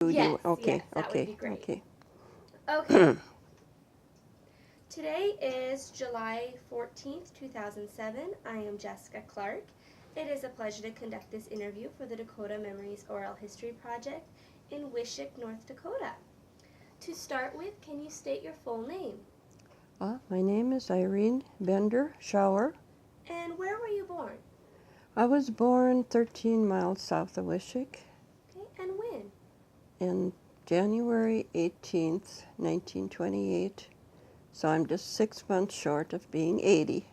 Yes, Okay, yes, that would okay, be great. okay. Okay. Today is July 14th, 2007. I am Jessica Clark. It is a pleasure to conduct this interview for the Dakota Memories Oral History Project in Wishick, North Dakota. To start with, can you state your full name? My name is Irene Bender Schauer. And where were you born? I was born 13 miles south of Wishick Okay, and when? in January 18th, 1928. So I'm just 6 months short of being 80.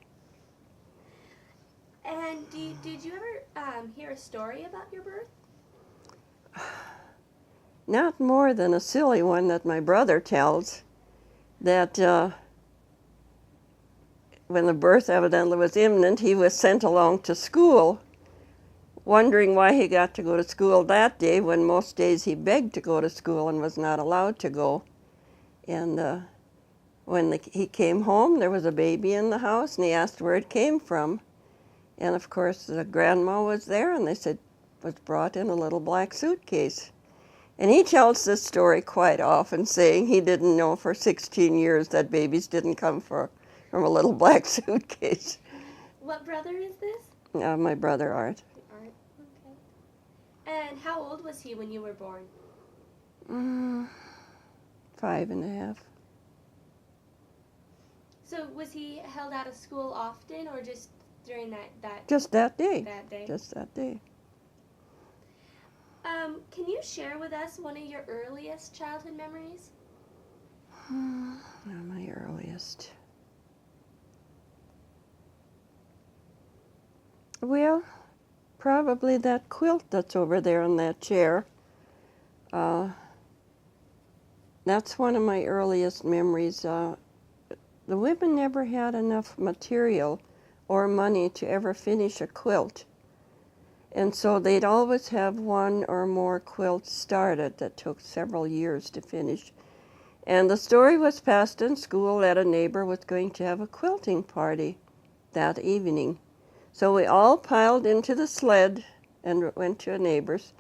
And did you ever hear a story about your birth? Not more than a silly one that my brother tells, that when the birth evidently was imminent, he was sent along to school, wondering why he got to go to school that day when most days he begged to go to school and was not allowed to go. And when he came home, there was a baby in the house, and he asked where it came from. And of course, the grandma was there, and they said it was brought in a little black suitcase. And he tells this story quite often, saying he didn't know for 16 years that babies didn't come from a little black suitcase. What brother is this? My brother Art. Art. Okay. And how old was he when you were born? 5.5. So was he held out of school often, or just during that Just that day. that day? Just that day. Can you share with us one of your earliest childhood memories? My earliest. Well, probably that quilt that's over there in that chair. That's one of my earliest memories. The women never had enough material or money to ever finish a quilt. And so they'd always have one or more quilts started that took several years to finish. And the story was passed in school that a neighbor was going to have a quilting party that evening. So we all piled into the sled and went to a neighbor's,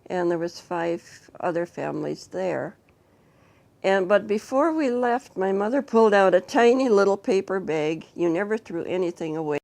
and there was 5 other families there. But before we left, my mother pulled out a tiny little paper bag. You never threw anything away.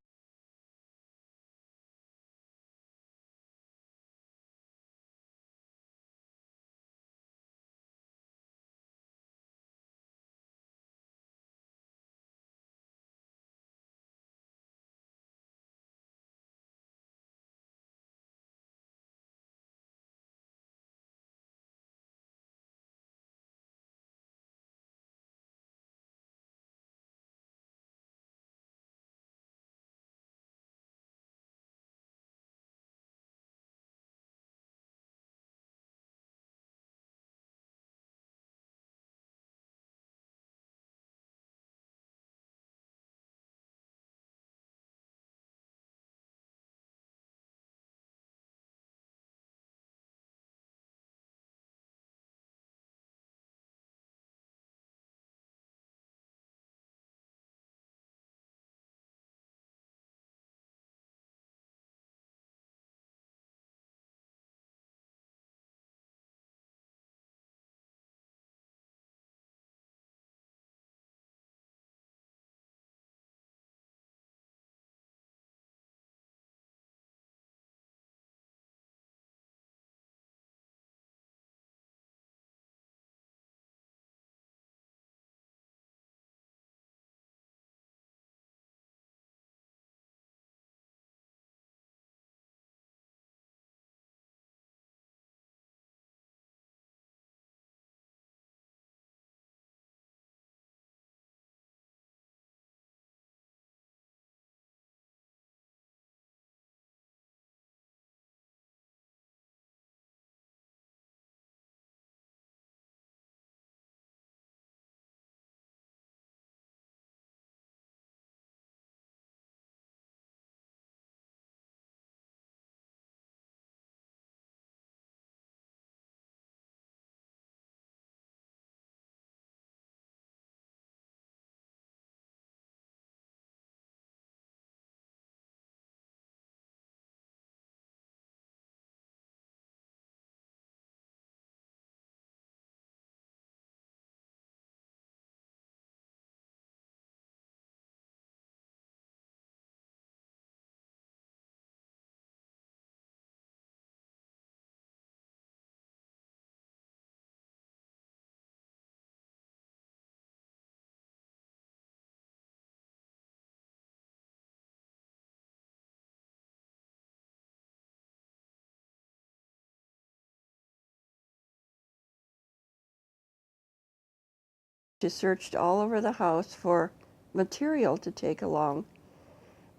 She searched all over the house for material to take along.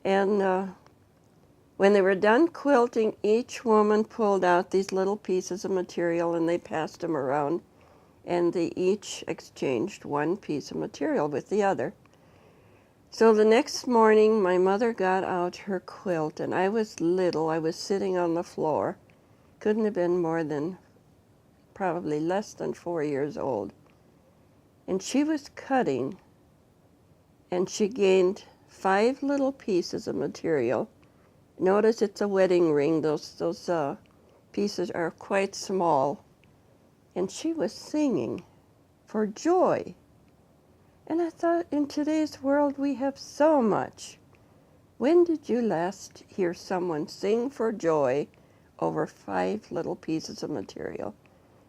And when they were done quilting, each woman pulled out these little pieces of material and they passed them around, and they each exchanged one piece of material with the other. So the next morning, my mother got out her quilt, and I was little. I was sitting on the floor. Couldn't have been more than probably less than 4 years old. And she was cutting, and she gained 5 little pieces of material. Notice it's a wedding ring. Those pieces are quite small. And she was singing for joy. And I thought, in today's world, we have so much. When did you last hear someone sing for joy over 5 little pieces of material?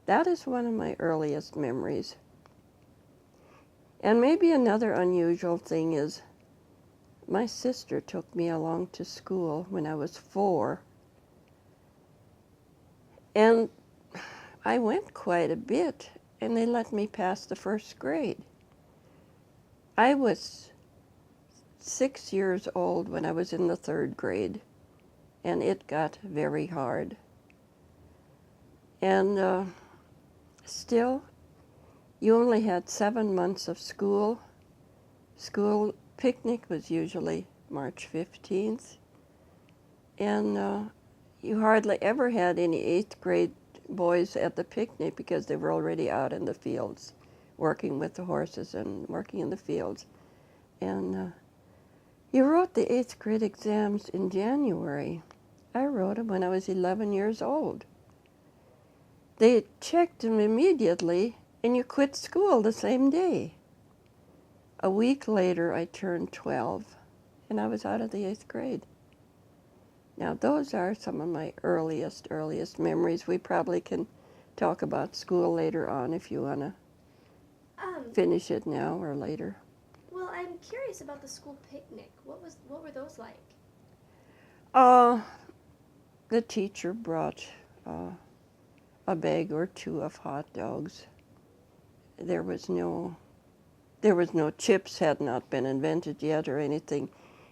That is one of my earliest memories. And maybe another unusual thing is my sister took me along to school when I was 4. And I went quite a bit, and they let me pass the first grade. I was 6 years old when I was in the 3rd grade, and it got very hard. And still, you only had 7 months of school. School picnic was usually March 15th, and you hardly ever had any 8th grade boys at the picnic because they were already out in the fields working with the horses and working in the fields. And you wrote the 8th grade exams in January. I wrote them when I was 11 years old. They checked them immediately, and you quit school the same day. A week later, I turned 12, and I was out of the 8th grade. Now, those are some of my earliest memories. We probably can talk about school later on if you want to finish it now or later. Well, I'm curious about the school picnic. What were those like? The teacher brought a bag or 2 of hot dogs. There was no chips, had not been invented yet or anything.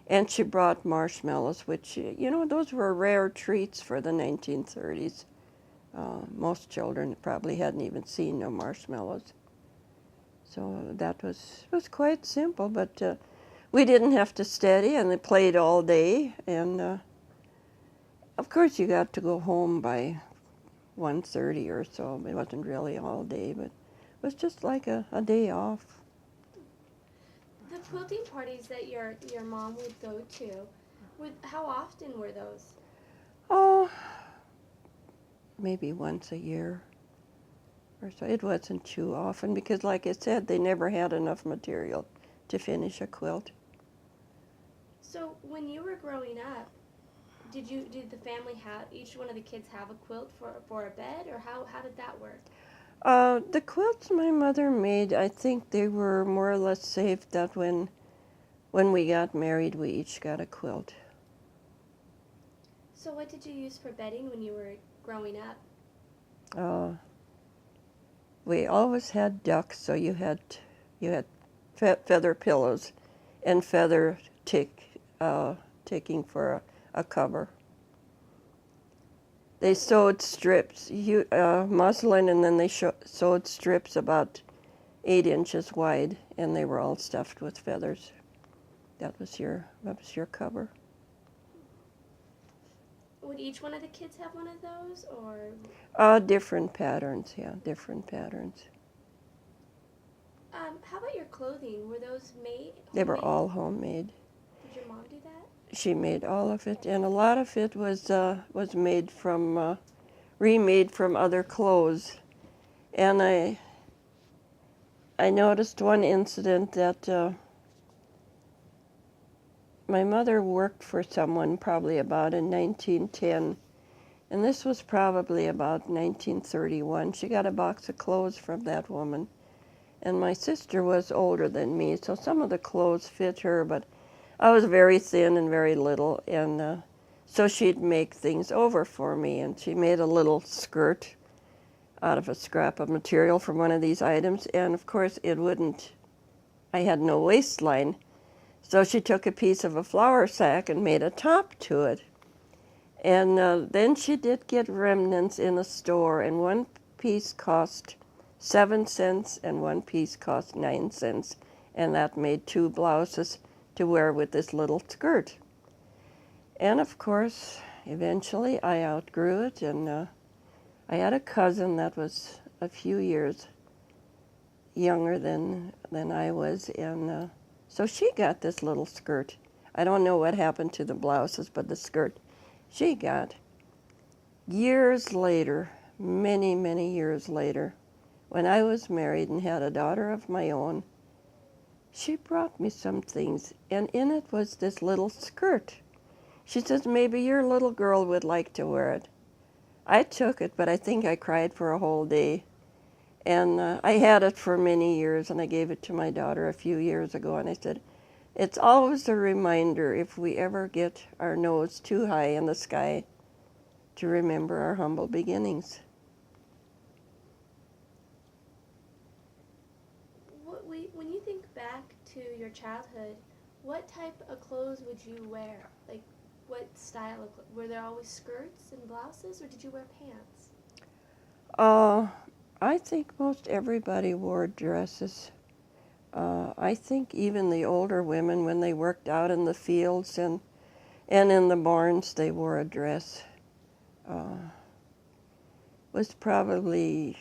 And she brought marshmallows, which, those were rare treats for the 1930s. Most children probably hadn't even seen no marshmallows. So that was quite simple, but we didn't have to study, and they played all day. And of course, you got to go home by 1:30 or so. It wasn't really all day, but it was just like a day off. The quilting parties that your mom would go to, how often were those? Oh, maybe once a year or so. It wasn't too often because, like I said, they never had enough material to finish a quilt. So when you were growing up, did the family have, each one of the kids have a quilt for a bed, or how did that work? The quilts my mother made, I think they were more or less safe that when we got married, we each got a quilt. So what did you use for bedding when you were growing up? We always had ducks, so you had feather pillows and feather ticking for a cover. They sewed strips, muslin, and then they sewed strips about 8 inches wide, and they were all stuffed with feathers. That was your cover. Would each one of the kids have one of those, or? Different patterns, yeah, different patterns. How about your clothing? Were those made? They were all homemade. Did your mom do that? She made all of it, and a lot of it was made from, remade from other clothes. And I noticed one incident that my mother worked for someone probably about in 1910, and this was probably about 1931. She got a box of clothes from that woman, and my sister was older than me, so some of the clothes fit her, but I was very thin and very little, and so she'd make things over for me, and she made a little skirt out of a scrap of material from one of these items, and of course it wouldn't I had no waistline. So she took a piece of a flour sack and made a top to it. And then she did get remnants in a store, and one piece cost 7 cents and one piece cost 9 cents. And that made 2 blouses to wear with this little skirt. And of course, eventually I outgrew it, and I had a cousin that was a few years younger than I was, and so she got this little skirt. I don't know what happened to the blouses, but the skirt she got. Years later, many, many years later, when I was married and had a daughter of my own, she brought me some things, and in it was this little skirt. She says, maybe your little girl would like to wear it. I took it, but I think I cried for a whole day. And I had it for many years, and I gave it to my daughter a few years ago, and I said, it's always a reminder if we ever get our nose too high in the sky to remember our humble beginnings. When you think back to your childhood, what type of clothes would you wear? Like, what style of clothes? Were there always skirts and blouses, or did you wear pants? I think most everybody wore dresses. I think even the older women, when they worked out in the fields and in the barns, they wore a dress. Was probably,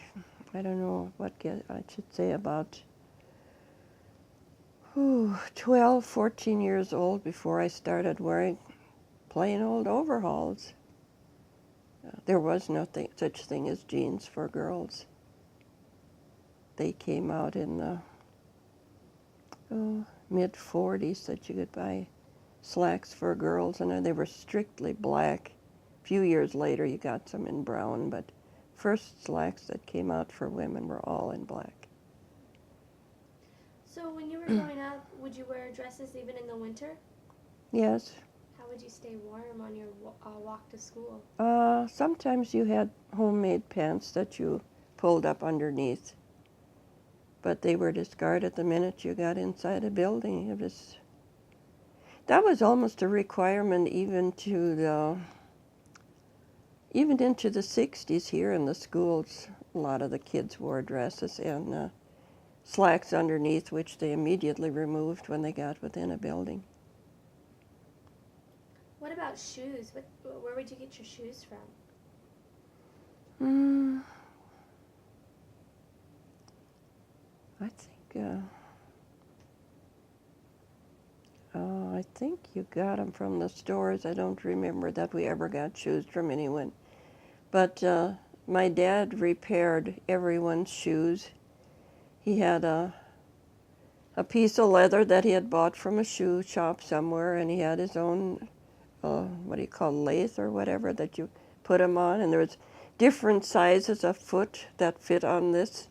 I don't know what I should say, about 12, 14 years old before I started wearing plain old overalls. There was nothing such thing as jeans for girls. They came out in the mid-40s that you could buy slacks for girls, and they were strictly black. A few years later you got some in brown, but first slacks that came out for women were all in black. So when you were growing up, would you wear dresses even in the winter? Yes. How would you stay warm on your walk to school? Sometimes you had homemade pants that you pulled up underneath, but they were discarded the minute you got inside a building. That was almost a requirement even into the 60s here in the schools. A lot of the kids wore dresses and slacks underneath, which they immediately removed when they got within a building. What about shoes? Where would you get your shoes from? I think you got them from the stores. I don't remember that we ever got shoes from anyone. But my dad repaired everyone's shoes. He had a piece of leather that he had bought from a shoe shop somewhere, and he had his own, lathe or whatever that you put them on, and there was different sizes of foot that fit on this,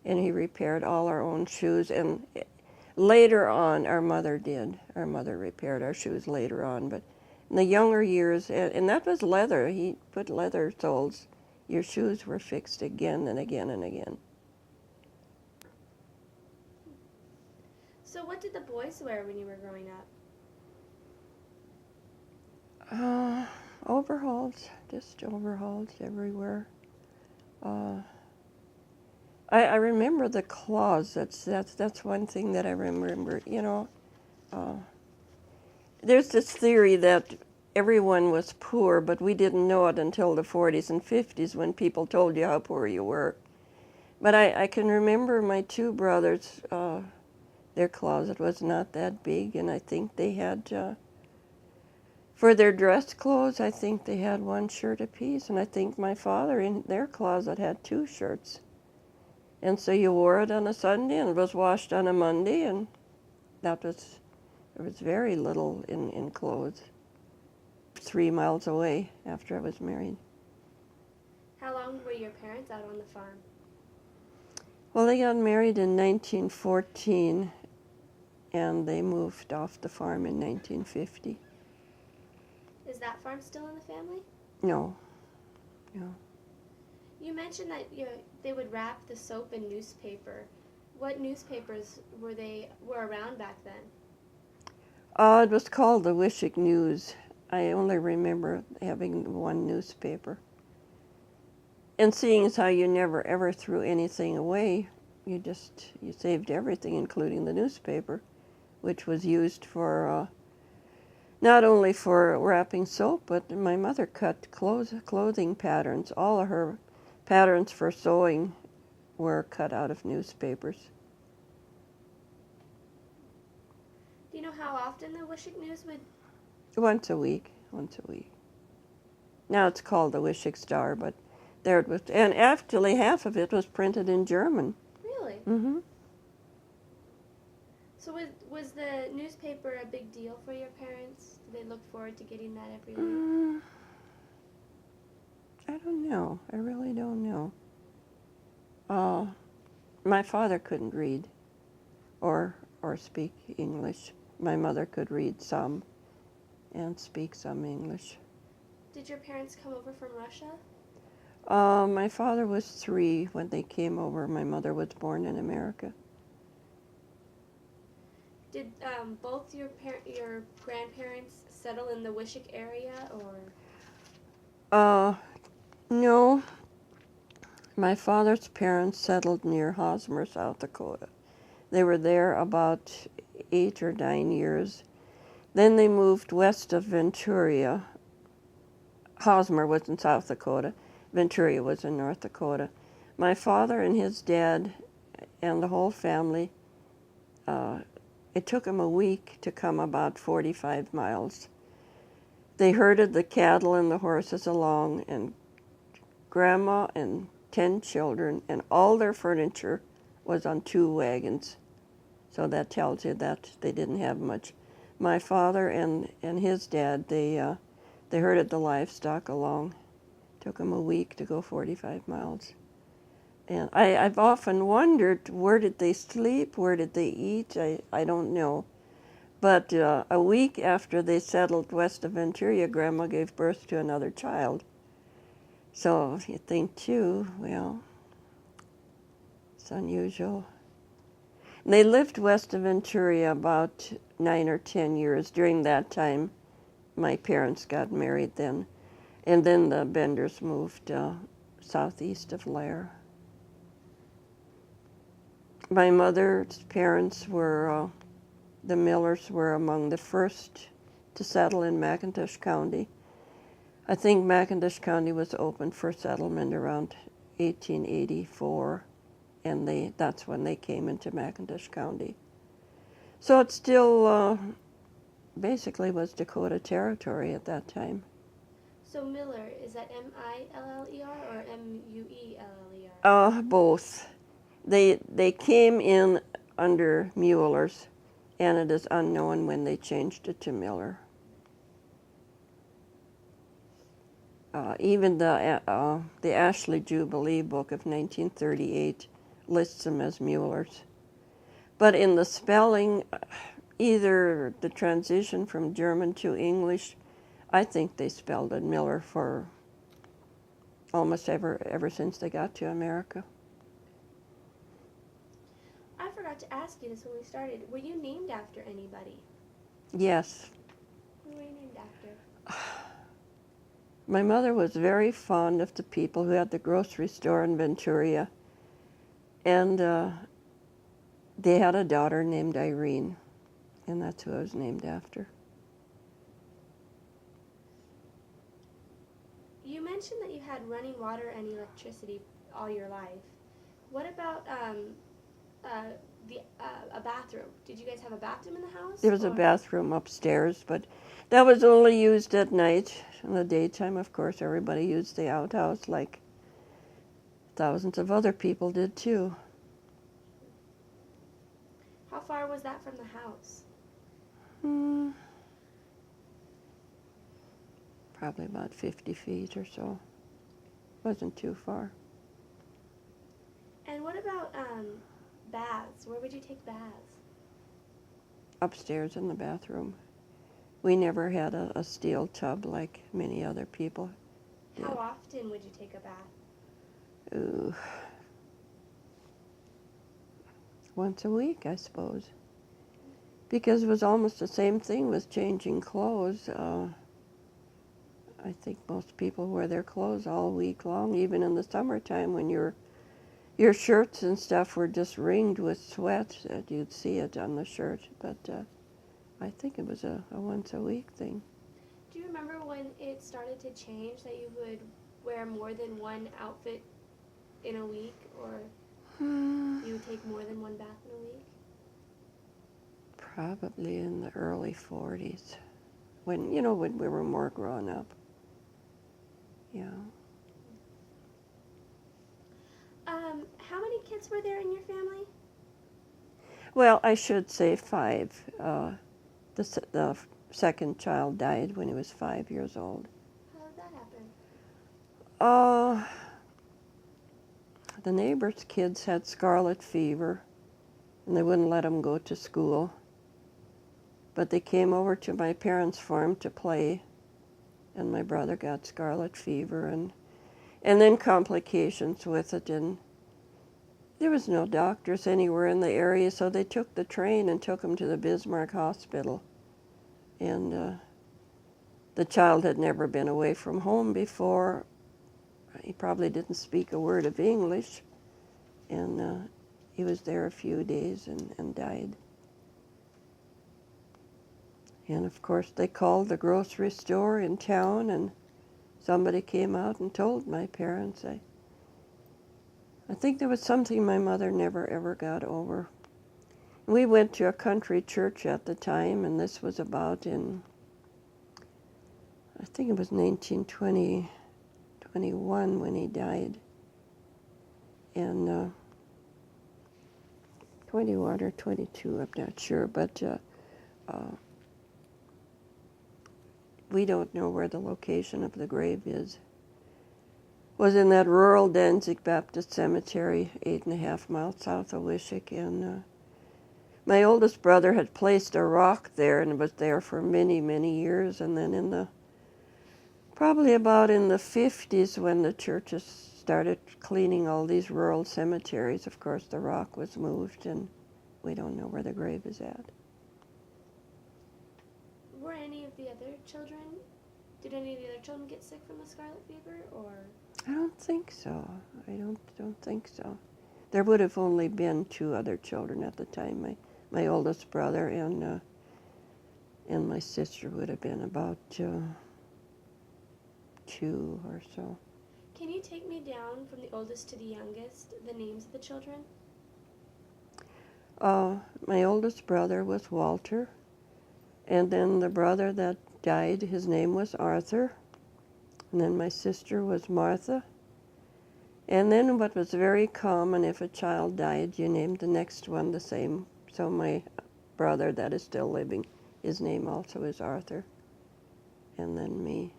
and he repaired all our own shoes. And later on, our mother repaired our shoes later on, but in the younger years, and that was leather. He put leather soles. Your shoes were fixed again and again and again. So what did the boys wear when you were growing up? Overalls, just overalls everywhere. I remember the claws. That's one thing that I remember. There's this theory that everyone was poor, but we didn't know it until the 40s and 50s when people told you how poor you were. But I can remember my 2 brothers. Their closet was not that big, and I think they had, for their dress clothes, I think they had 1 shirt apiece, and I think my father in their closet had 2 shirts. And so you wore it on a Sunday, and it was washed on a Monday, and there was very little in clothes. 3 miles away after I was married. How long were your parents out on the farm? Well, they got married in 1914, and they moved off the farm in 1950. Is that farm still in the family? No. You mentioned that they would wrap the soap in newspaper. What newspapers were around back then? It was called the Wishick News. I only remember having one newspaper. And seeing as how you never ever threw anything away, you saved everything, including the newspaper, which was used for not only for wrapping soap, but my mother cut clothing patterns. All of her patterns for sewing were cut out of newspapers. Do you know how often the Wishick News would? Once a week. Now it's called the Wishick Star, but there it was. And actually half of it was printed in German. Really? Mm-hmm. So was the newspaper a big deal for your parents? Did they look forward to getting that every week? I don't know. I really don't know. My father couldn't read or speak English. My mother could read some and speak some English. Did your parents come over from Russia? My father was 3 when they came over. My mother was born in America. Did both your grandparents settle in the Wishick area, or? No. My father's parents settled near Hosmer, South Dakota. They were there about 8 or 9 years. Then they moved west of Venturia. Hosmer was in South Dakota. Venturia was in North Dakota. My father and his dad and the whole family, it took them a week to come about 45 miles. They herded the cattle and the horses along, and Grandma and 10 children and all their furniture was on 2 wagons. So that tells you that they didn't have much. My father and his dad, they herded the livestock along. Took them a week to go 45 miles. And I've often wondered, where did they sleep? Where did they eat? I don't know. But a week after they settled west of Venturia, Grandma gave birth to another child. So you think too, well, it's unusual. And they lived west of Venturia about 9 or 10 years. During that time, my parents got married then. And then the Benders moved southeast of Lair. My mother's parents were, the Millers were among the first to settle in McIntosh County. I think McIntosh County was opened for settlement around 1884, and that's when they came into McIntosh County. So it still basically was Dakota Territory at that time. So Miller, is that Miller or Mueller? Both. They came in under Muellers, and it is unknown when they changed it to Miller. Even the Ashley Jubilee book of 1938 lists them as Muellers. But in the spelling, either the transition from German to English, I think they spelled it Miller for almost ever since they got to America. I forgot to ask you this when we started. Were you named after anybody? Yes. Who were you named after? My mother was very fond of the people who had the grocery store in Venturia, and they had a daughter named Irene, and that's who I was named after. You mentioned that you had running water and electricity all your life. What about a bathroom? Did you guys have a bathroom in the house? There was a bathroom upstairs, but that was only used at night. In the daytime, of course, everybody used the outhouse like thousands of other people did too. How far was that from the house? Probably about 50 feet or so. Wasn't too far. And what about baths? Where would you take baths? Upstairs in the bathroom. We never had a steel tub like many other people did. How often would you take a bath? Ooh. once a week, I suppose. Because it was almost the same thing with changing clothes. I think most people wear their clothes all week long, even in the summertime when your shirts and stuff were just ringed with sweat. You'd see it on the shirt. But I think it was a once a week thing. Do you remember when it started to change, that you would wear more than one outfit in a week, or you would take more than one bath in a week? Probably in the early 40s, when when we were more grown up. Yeah. How many kids were there in your family? Well, I should say 5. The second child died when he was 5 years old. How did that happen? The neighbors' kids had scarlet fever, and they wouldn't let them go to school. But they came over to my parents' farm to play, and my brother got scarlet fever, and then complications with it, and there was no doctors anywhere in the area, so they took the train and took him to the Bismarck Hospital. And the child had never been away from home before. He probably didn't speak a word of English, and he was there a few days and died. And of course they called the grocery store in town, and somebody came out and told my parents. I think there was something my mother never ever got over. We went to a country church at the time, and this was about in, I think it was 1921 when he died. And 21 or 22, I'm not sure, but we don't know where the location of the grave is. It was in that rural Danzig Baptist Cemetery, 8.5 miles south of Wishick, and my oldest brother had placed a rock there, and it was there for many, many years, and then probably about in the 50s, when the churches started cleaning all these rural cemeteries, of course the rock was moved, and we don't know where the grave is at. Were any of the other children, did any of the other children get sick from the scarlet fever, or? I don't think so. I don't think so. There would have only been 2 other children at the time. My oldest brother and my sister would have been about 2 or so. Can you take me down from the oldest to the youngest, the names of the children? My oldest brother was Walter, and then the brother that died, his name was Arthur, and then my sister was Martha. And then what was very common, if a child died, you named the next one the same. So my brother that is still living, his name also is Arthur, and then me.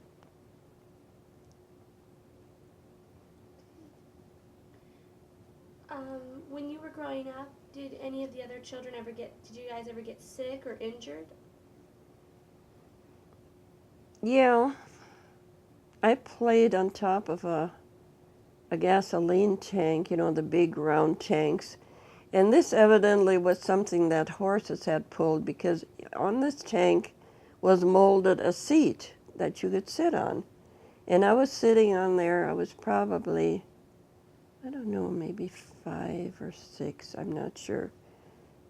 When you were growing up, did any of the other children did you guys ever get sick or injured? Yeah, I played on top of a gasoline tank, the big round tanks. And this evidently was something that horses had pulled, because on this tank was molded a seat that you could sit on. And I was sitting on there. I was probably, I don't know, maybe 5 or 6, I'm not sure.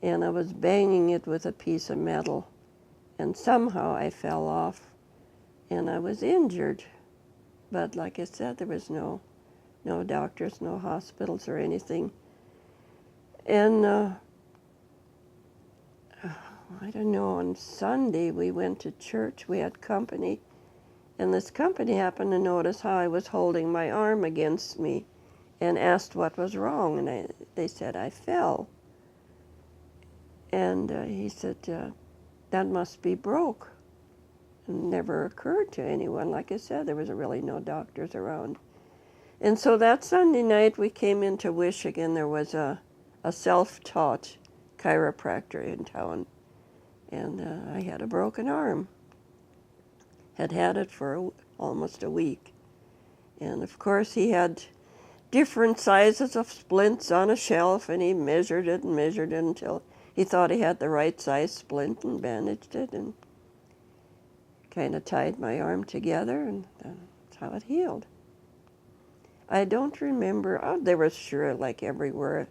And I was banging it with a piece of metal. And somehow I fell off, and I was injured. But like I said, there was no doctors, no hospitals or anything. And I don't know, on Sunday we went to church. We had company, and this company happened to notice how I was holding my arm against me and asked what was wrong, and they said I fell. And he said, that must be broke. It never occurred to anyone. Like I said, there was really no doctors around. And so that Sunday night we came into Wishick, and there was a self-taught chiropractor in town. And I had a broken arm. Had it for almost a week. And of course he had different sizes of splints on a shelf, and he measured it until he thought he had the right size splint and bandaged it and kind of tied my arm together, and that's how it healed. I don't remember, there was sure like everywhere,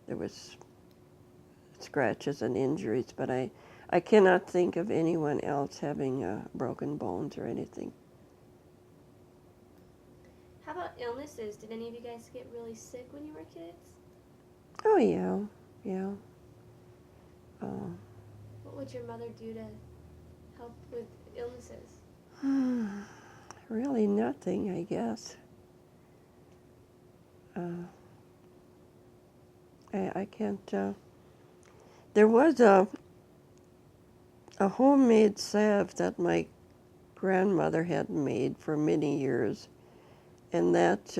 there was scratches and injuries, but I cannot think of anyone else having broken bones or anything. How about illnesses? Did any of you guys get really sick when you were kids? Oh, yeah. What would your mother do to help with illnesses? Really nothing, I guess. I can't, there was a homemade salve that my grandmother had made for many years, and that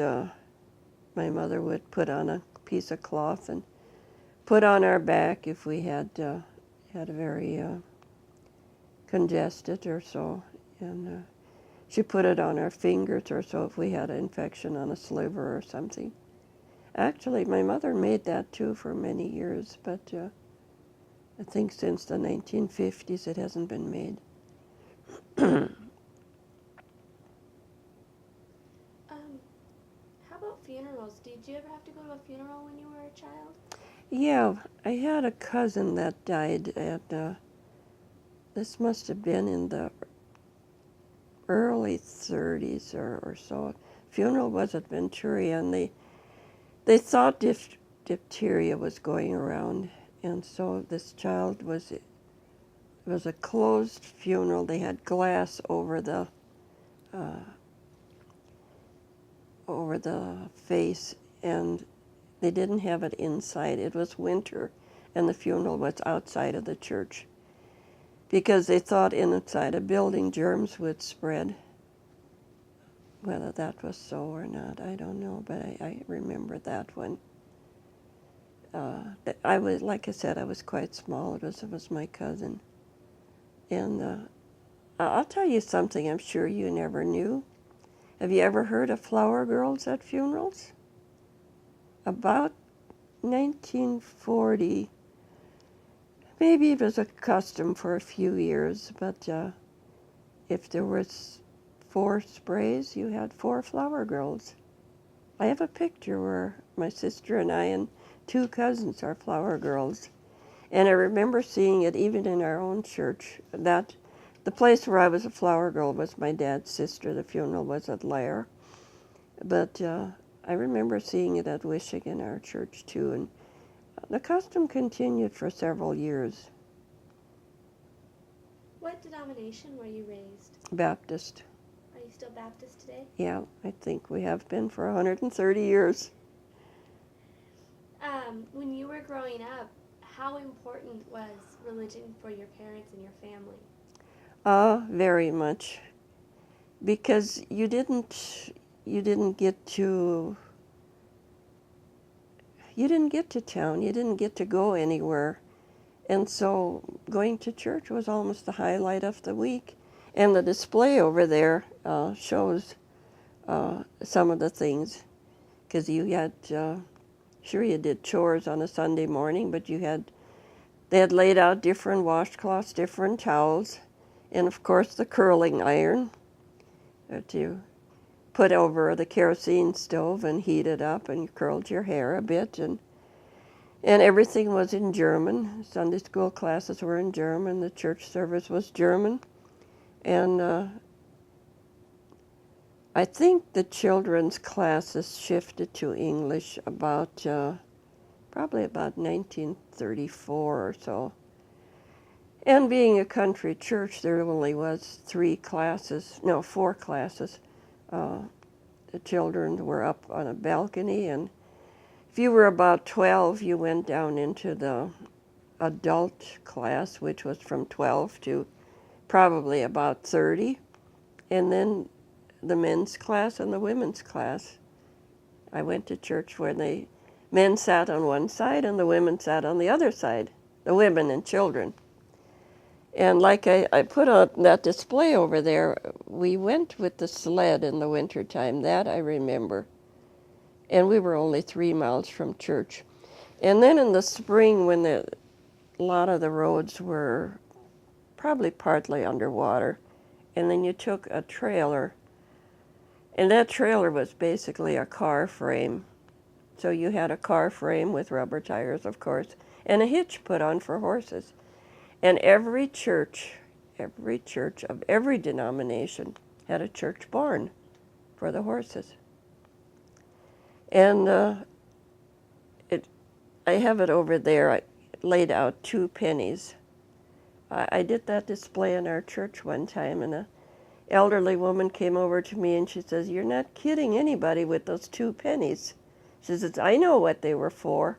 my mother would put on a piece of cloth and put on our back if we had a very congested or so, and she put it on our fingers or so if we had an infection on a sliver or something. Actually, my mother made that too for many years, but I think since the 1950s it hasn't been made. How about funerals? Did you ever have to go to a funeral when you were a child? Yeah, I had a cousin that died at, this must have been in the early 30s or so. Funeral was at Venturia, and they thought diphtheria was going around, and so this child it was a closed funeral. They had glass over the face, and they didn't have it inside. It was winter, and the funeral was outside of the church because they thought inside a building germs would spread. Whether that was so or not, I don't know, but I remember that one. I was, like I said, I was quite small. It was my cousin. And I'll tell you something I'm sure you never knew. Have you ever heard of flower girls at funerals? About 1940, maybe it was a custom for a few years, but if there was 4 sprays, you had 4 flower girls. I have a picture where my sister and I and 2 cousins are flower girls. And I remember seeing it even in our own church. That the place where I was a flower girl was my dad's sister. The funeral was at Lair. But I remember seeing it at Wishing in our church too. And the custom continued for several years. What denomination were you raised? Baptist. Are you still Baptist today? Yeah, I think we have been for 130 years. When you were growing up, how important was religion for your parents and your family? Very much. Because you didn't get to town, you didn't get to go anywhere. And so going to church was almost the highlight of the week. And the display over there shows some of the things, because you had, sure you did chores on a Sunday morning, but they had laid out different washcloths, different towels, and of course the curling iron that you put over the kerosene stove and heated up, and you curled your hair a bit, and everything was in German. Sunday school classes were in German, the church service was German, and I think the children's classes shifted to English probably about 1934 or so. And being a country church, there only was 4 classes. The children were up on a balcony, and if you were about 12, you went down into the adult class, which was from 12 to probably about 30, and then the men's class and the women's class. I went to church where the men sat on one side and the women sat on the other side, the women and children. And like I put on that display over there, we went with the sled in the wintertime. That I remember. And we were only 3 miles from church. And then in the spring, when a lot of the roads were probably partly underwater, and then you took a trailer, and that trailer was basically a car frame. So you had a car frame with rubber tires, of course, and a hitch put on for horses. And every church of every denomination had a church barn for the horses. And I have it over there. I laid out 2 pennies. I did that display in our church one time, and an elderly woman came over to me and she says, "You're not kidding anybody with those 2 pennies." She says, "I know what they were for.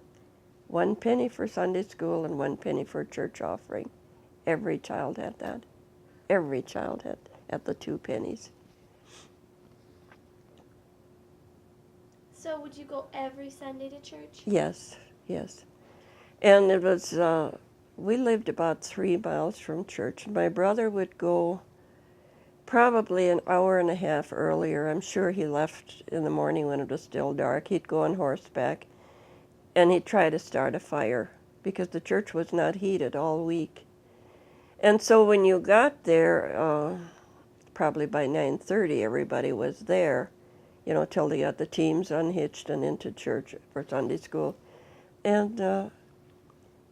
1 penny for Sunday school and 1 penny for church offering." Every child had that. Every child had the 2 pennies. So would you go every Sunday to church? Yes, yes. And it was, we lived about 3 miles from church. My brother would go probably an hour and a half earlier. I'm sure he left in the morning when it was still dark. He'd go on horseback, and he'd try to start a fire because the church was not heated all week. And so when you got there, probably by 9:30, everybody was there, you know, till they got the teams unhitched and into church for Sunday school. And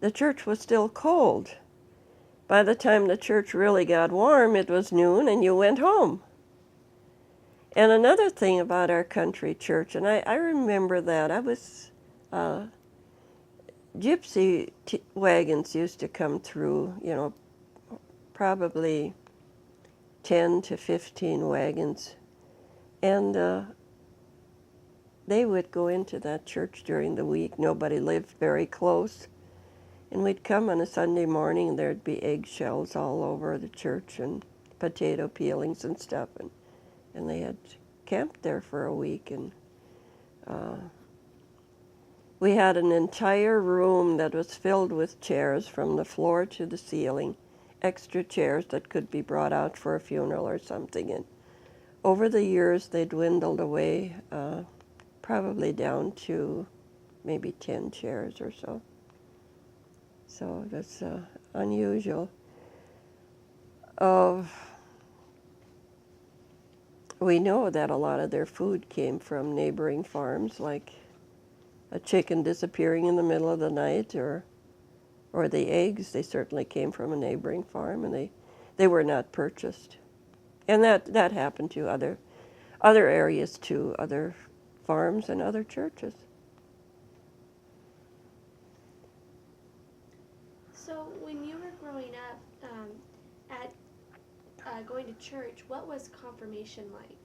the church was still cold. By the time the church really got warm, it was noon and you went home. And another thing about our country church, and I remember that, I was, gypsy wagons used to come through, you know, probably 10 to 15 wagons. And they would go into that church during the week. Nobody lived very close. And we'd come on a Sunday morning, and there'd be eggshells all over the church and potato peelings and stuff. And they had camped there for a week. And we had an entire room that was filled with chairs from the floor to the ceiling, extra chairs that could be brought out for a funeral or something. And over the years, they dwindled away, probably down to maybe 10 chairs or so. So that's unusual. We know that a lot of their food came from neighboring farms, like a chicken disappearing in the middle of the night, or the eggs. They certainly came from a neighboring farm, and they were not purchased. And that happened to other areas too, other farms and other churches. So when you were growing up, going to church, what was confirmation like?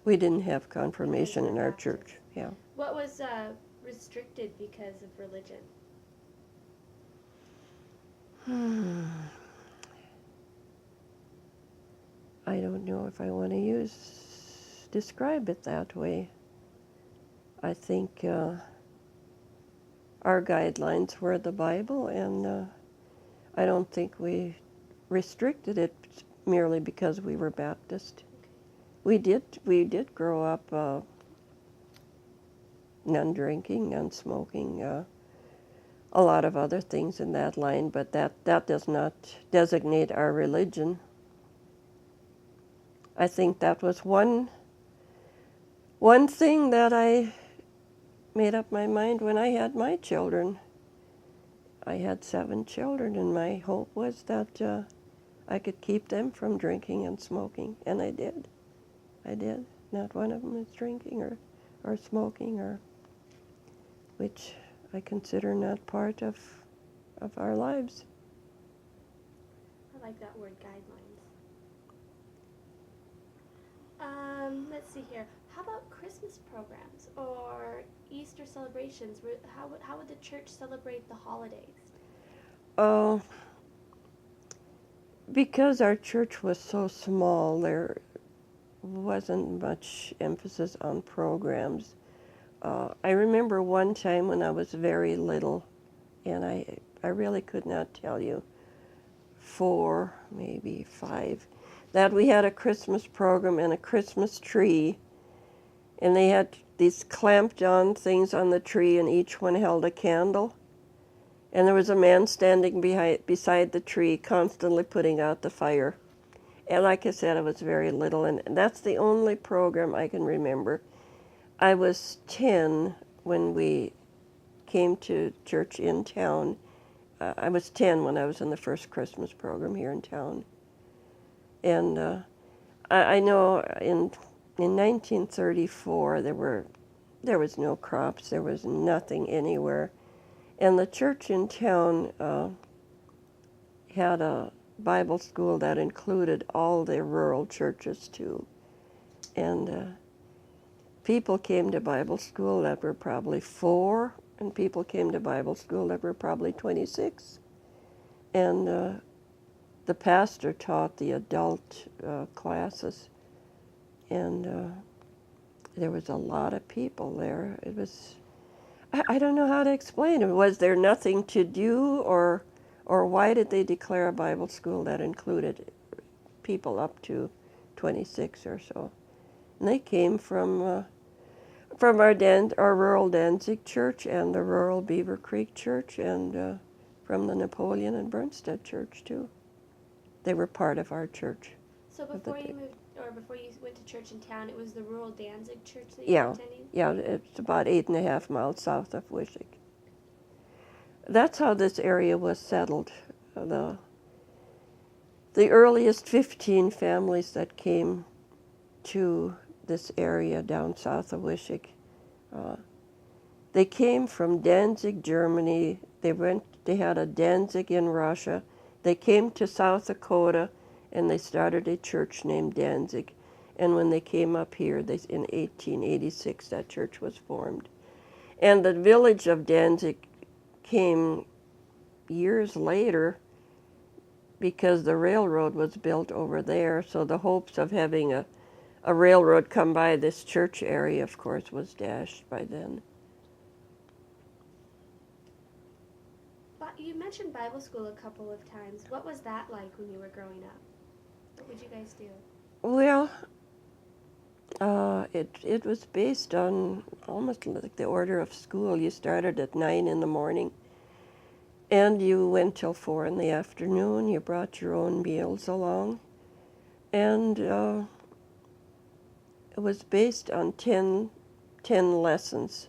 We didn't have confirmation in our church. Yeah. What was restricted because of religion? I don't know if I want to describe it that way. I think our guidelines were the Bible, and I don't think we restricted it merely because we were Baptist. We did grow up non-drinking, non-smoking, a lot of other things in that line, but that does not designate our religion. I think that was one thing that I made up my mind when I had my children. I had 7 children, and my hope was that I could keep them from drinking and smoking, and I did. Not one of them is drinking or smoking, which I consider not part of our lives. I like that word, guidelines. Let's see here. How about Christmas programs or Easter celebrations? How would the church celebrate the holidays? Because our church was so small, there wasn't much emphasis on programs. I remember one time when I was very little, and I really could not tell you, 4, maybe 5, that we had a Christmas program and a Christmas tree, And they had these clamped on things on the tree, and each one held a candle. And there was a man standing beside the tree, constantly putting out the fire. And like I said, I was very little, and that's the only program I can remember. I was 10 when we came to church in town. I was 10 when I was in the first Christmas program here in town. And I know in 1934 there was no crops, there was nothing anywhere. And the church in town had a Bible school that included all the rural churches too. And people came to Bible school that were probably 4, and people came to Bible school that were probably 26. And the pastor taught the adult classes, and there was a lot of people there. It was, I don't know how to explain it. Was there nothing to do, or why did they declare a Bible school that included people up to 26 or so? And they came from our rural Danzig church and the rural Beaver Creek church, and from the Napoleon and Bernstead church too. They were part of our church. So before you moved, or before you went to church in town, it was the rural Danzig church that you were attending? Yeah, it's about 8.5 miles south of Wishek. That's how this area was settled. The earliest 15 families that came to this area down south of Wishek, they came from Danzig, Germany. They had a Danzig in Russia. They came to South Dakota, and they started a church named Danzig. And when they came up here, in 1886, that church was formed. And the village of Danzig came years later because the railroad was built over there, so the hopes of having a railroad come by this church area, of course, was dashed by then. You mentioned Bible school a couple of times. What was that like when you were growing up? What would you guys do? Well, it was based on almost like the order of school. You started at 9 in the morning, and you went till 4 in the afternoon. You brought your own meals along, and it was based on 10 lessons.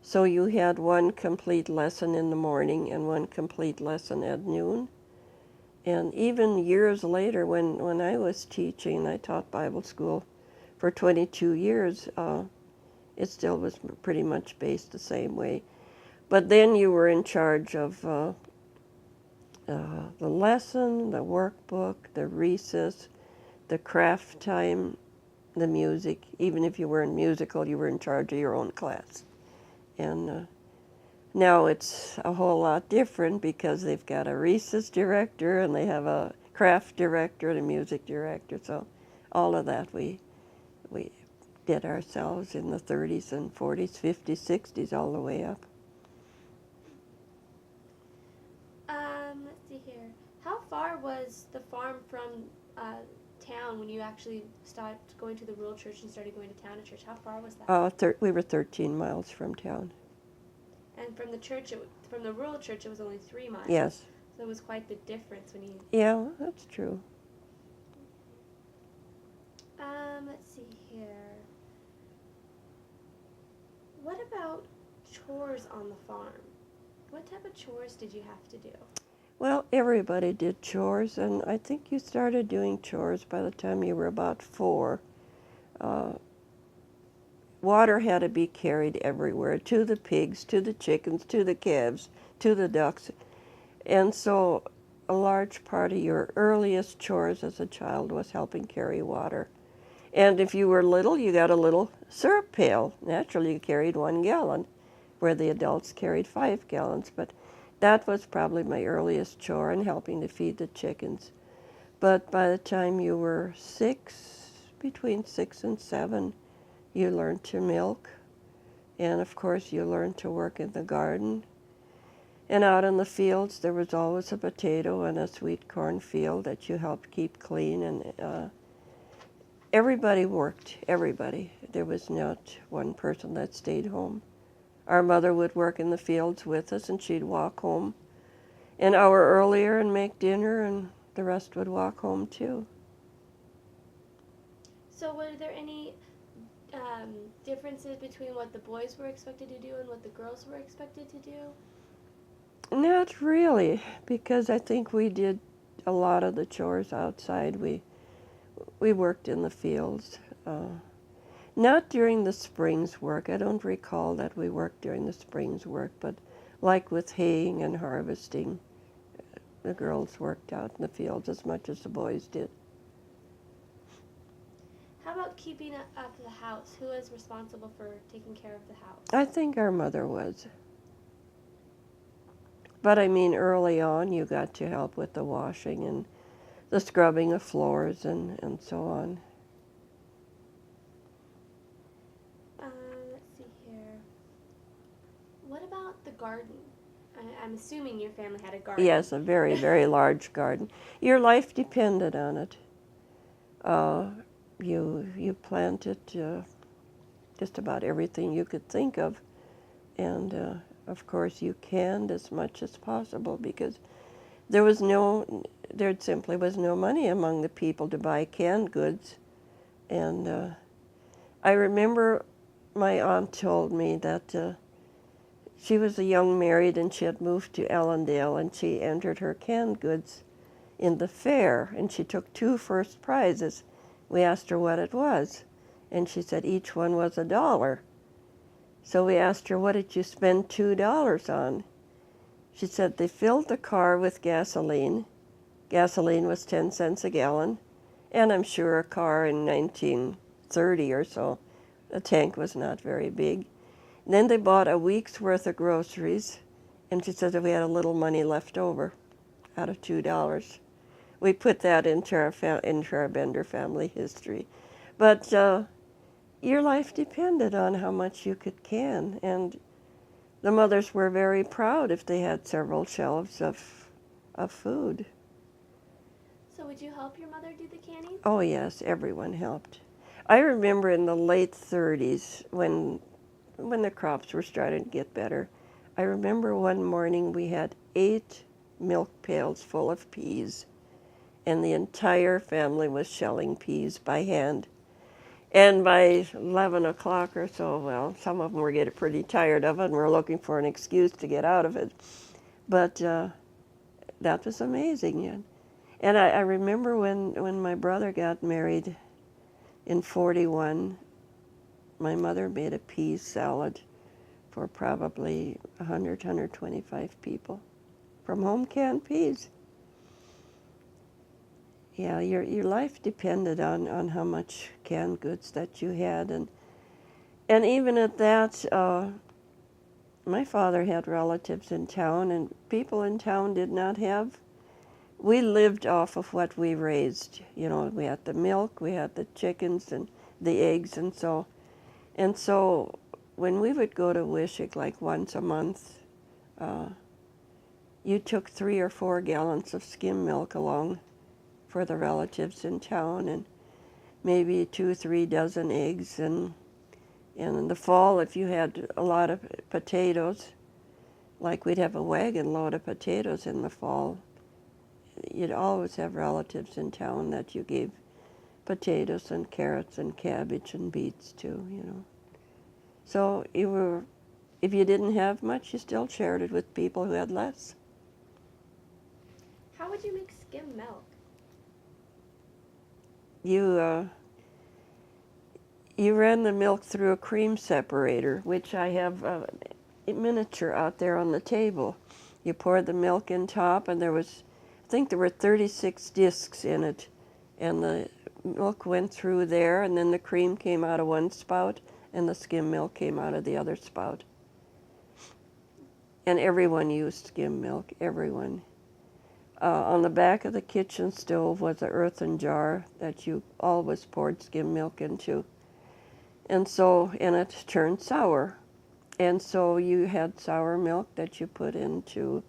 So you had one complete lesson in the morning and one complete lesson at noon. And even years later, when I was teaching, I taught Bible school for 22 years, it still was pretty much based the same way. But then you were in charge of the lesson, the workbook, the recess, the craft time, the music. Even if you weren't musical, you were in charge of your own class. And now it's a whole lot different because they've got a recess director and they have a craft director and a music director. So all of that we did ourselves in the 30s and 40s, 50s, 60s, all the way up. Let's see here. How far was the farm from town when you actually stopped going to the rural church and started going to town church? How far was that? We were 13 miles from town. And from the church, from the rural church, it was only 3 miles. Yes. So it was quite the difference when you... Yeah, that's true. Let's see here. What about chores on the farm? What type of chores did you have to do? Well, everybody did chores, and I think you started doing chores by the time you were about 4. Water had to be carried everywhere, to the pigs, to the chickens, to the calves, to the ducks. And so a large part of your earliest chores as a child was helping carry water. And if you were little, you got a little syrup pail. Naturally, you carried 1 gallon, where the adults carried 5 gallons. But that was probably my earliest chore, in helping to feed the chickens. But by the time you were 6, between 6 and 7, you learned to milk. And of course, you learned to work in the garden. And out in the fields, there was always a potato and a sweet corn field that you helped keep clean. And Everybody worked, everybody. There was not one person that stayed home. Our mother would work in the fields with us, and she'd walk home an hour earlier and make dinner, and the rest would walk home too. So were there any differences between what the boys were expected to do and what the girls were expected to do? Not really, because I think we did a lot of the chores outside. We worked in the fields. Not during the spring's work. I don't recall that we worked during the spring's work, but like with haying and harvesting, the girls worked out in the fields as much as the boys did. How about keeping up the house? Who was responsible for taking care of the house? I think our mother was. But I mean, early on, you got to help with the washing and the scrubbing of floors and so on. Let's see here. What about the garden? I'm assuming your family had a garden. Yes, a very, very large garden. Your life depended on it. You planted just about everything you could think of, and of course you canned as much as possible because there simply was no money among the people to buy canned goods. And I remember my aunt told me that she was a young married and she had moved to Ellendale, and she entered her canned goods in the fair, and she took 2 first prizes. We asked her what it was, and she said each one was $1. So we asked her, what did you spend $2 on? She said they filled the car with gasoline. Gasoline was 10 cents a gallon, and I'm sure a car in 1930 or so, the tank was not very big. And then they bought a week's worth of groceries, and she said that we had a little money left over out of $2. We put that into our Bender family history. But your life depended on how much you could can, and the mothers were very proud if they had several shelves of food. So would you help your mother do the canning? Oh yes, everyone helped. I remember in the late 30s when the crops were starting to get better, I remember one morning we had 8 milk pails full of peas, and the entire family was shelling peas by hand. And by 11 o'clock or so, well, some of them were getting pretty tired of it and were looking for an excuse to get out of it. But that was amazing. Yeah. And I remember when my brother got married in 41, my mother made a pea salad for probably 100, 125 people from home canned peas. Yeah, your life depended on how much canned goods that you had, and even at that, my father had relatives in town, and people in town did not have. We lived off of what we raised. You know, we had the milk, we had the chickens and the eggs, and so when we would go to Wishick like once a month, you took 3 or 4 gallons of skim milk along for the relatives in town, and maybe 2 or 3 dozen eggs, and in the fall, if you had a lot of potatoes, like we'd have a wagon load of potatoes in the fall, you'd always have relatives in town that you gave potatoes and carrots and cabbage and beets to, you know. So if you didn't have much, you still shared it with people who had less. How would you make skim milk? You ran the milk through a cream separator, which I have a miniature out there on the table. You poured the milk in top, and I think there were 36 discs in it, and the milk went through there, and then the cream came out of one spout, and the skim milk came out of the other spout. And everyone used skim milk, everyone. On the back of the kitchen stove was an earthen jar that you always poured skim milk into. And it turned sour. And so you had sour milk that you put into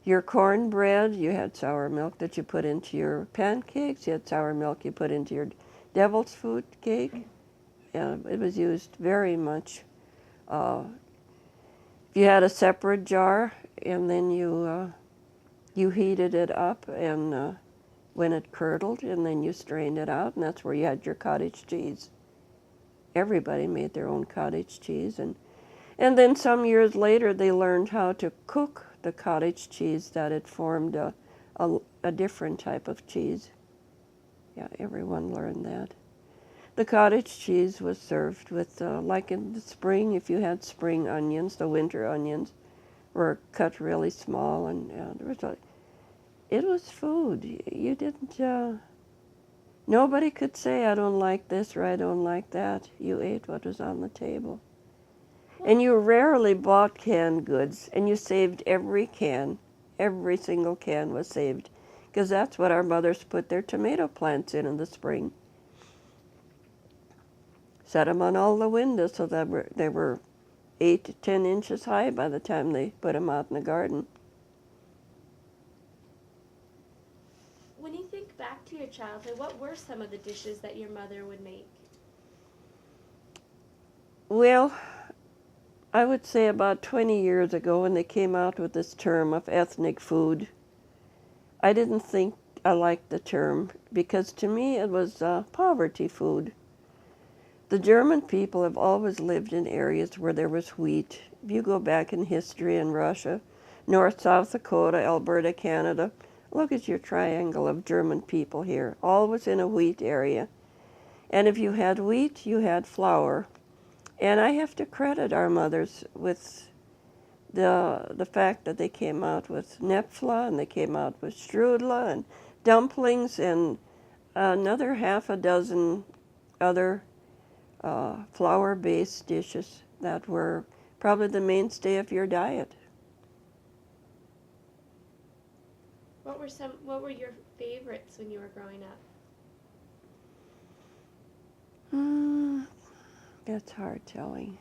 your cornbread, you had sour milk that you put into your pancakes, you had sour milk you put into your devil's food cake. It was used very much. If you had a separate jar, and then you heated it up, and when it curdled, and then you strained it out, and that's where you had your cottage cheese. Everybody made their own cottage cheese, and then some years later they learned how to cook the cottage cheese, that it formed a different type of cheese. Yeah, everyone learned that. The cottage cheese was served with, like in the spring, if you had spring onions, the winter onions were cut really small, and it was food. You didn't, nobody could say, I don't like this or I don't like that. You ate what was on the table. And you rarely bought canned goods, and you saved every can. Every single can was saved, because that's what our mothers put their tomato plants in the spring. Set them on all the windows so that they were 8 to 10 inches high by the time they put them out in the garden. When you think back to your childhood, what were some of the dishes that your mother would make? Well, I would say about 20 years ago, when they came out with this term of ethnic food, I didn't think I liked the term, because to me it was poverty food. The German people have always lived in areas where there was wheat. If you go back in history in Russia, North, South Dakota, Alberta, Canada, look at your triangle of German people here, always in a wheat area. And if you had wheat, you had flour. And I have to credit our mothers with the fact that they came out with Nepfla, and they came out with strudel and dumplings and another half a dozen other flour-based dishes that were probably the mainstay of your diet. What were your favorites when you were growing up? That's hard telling.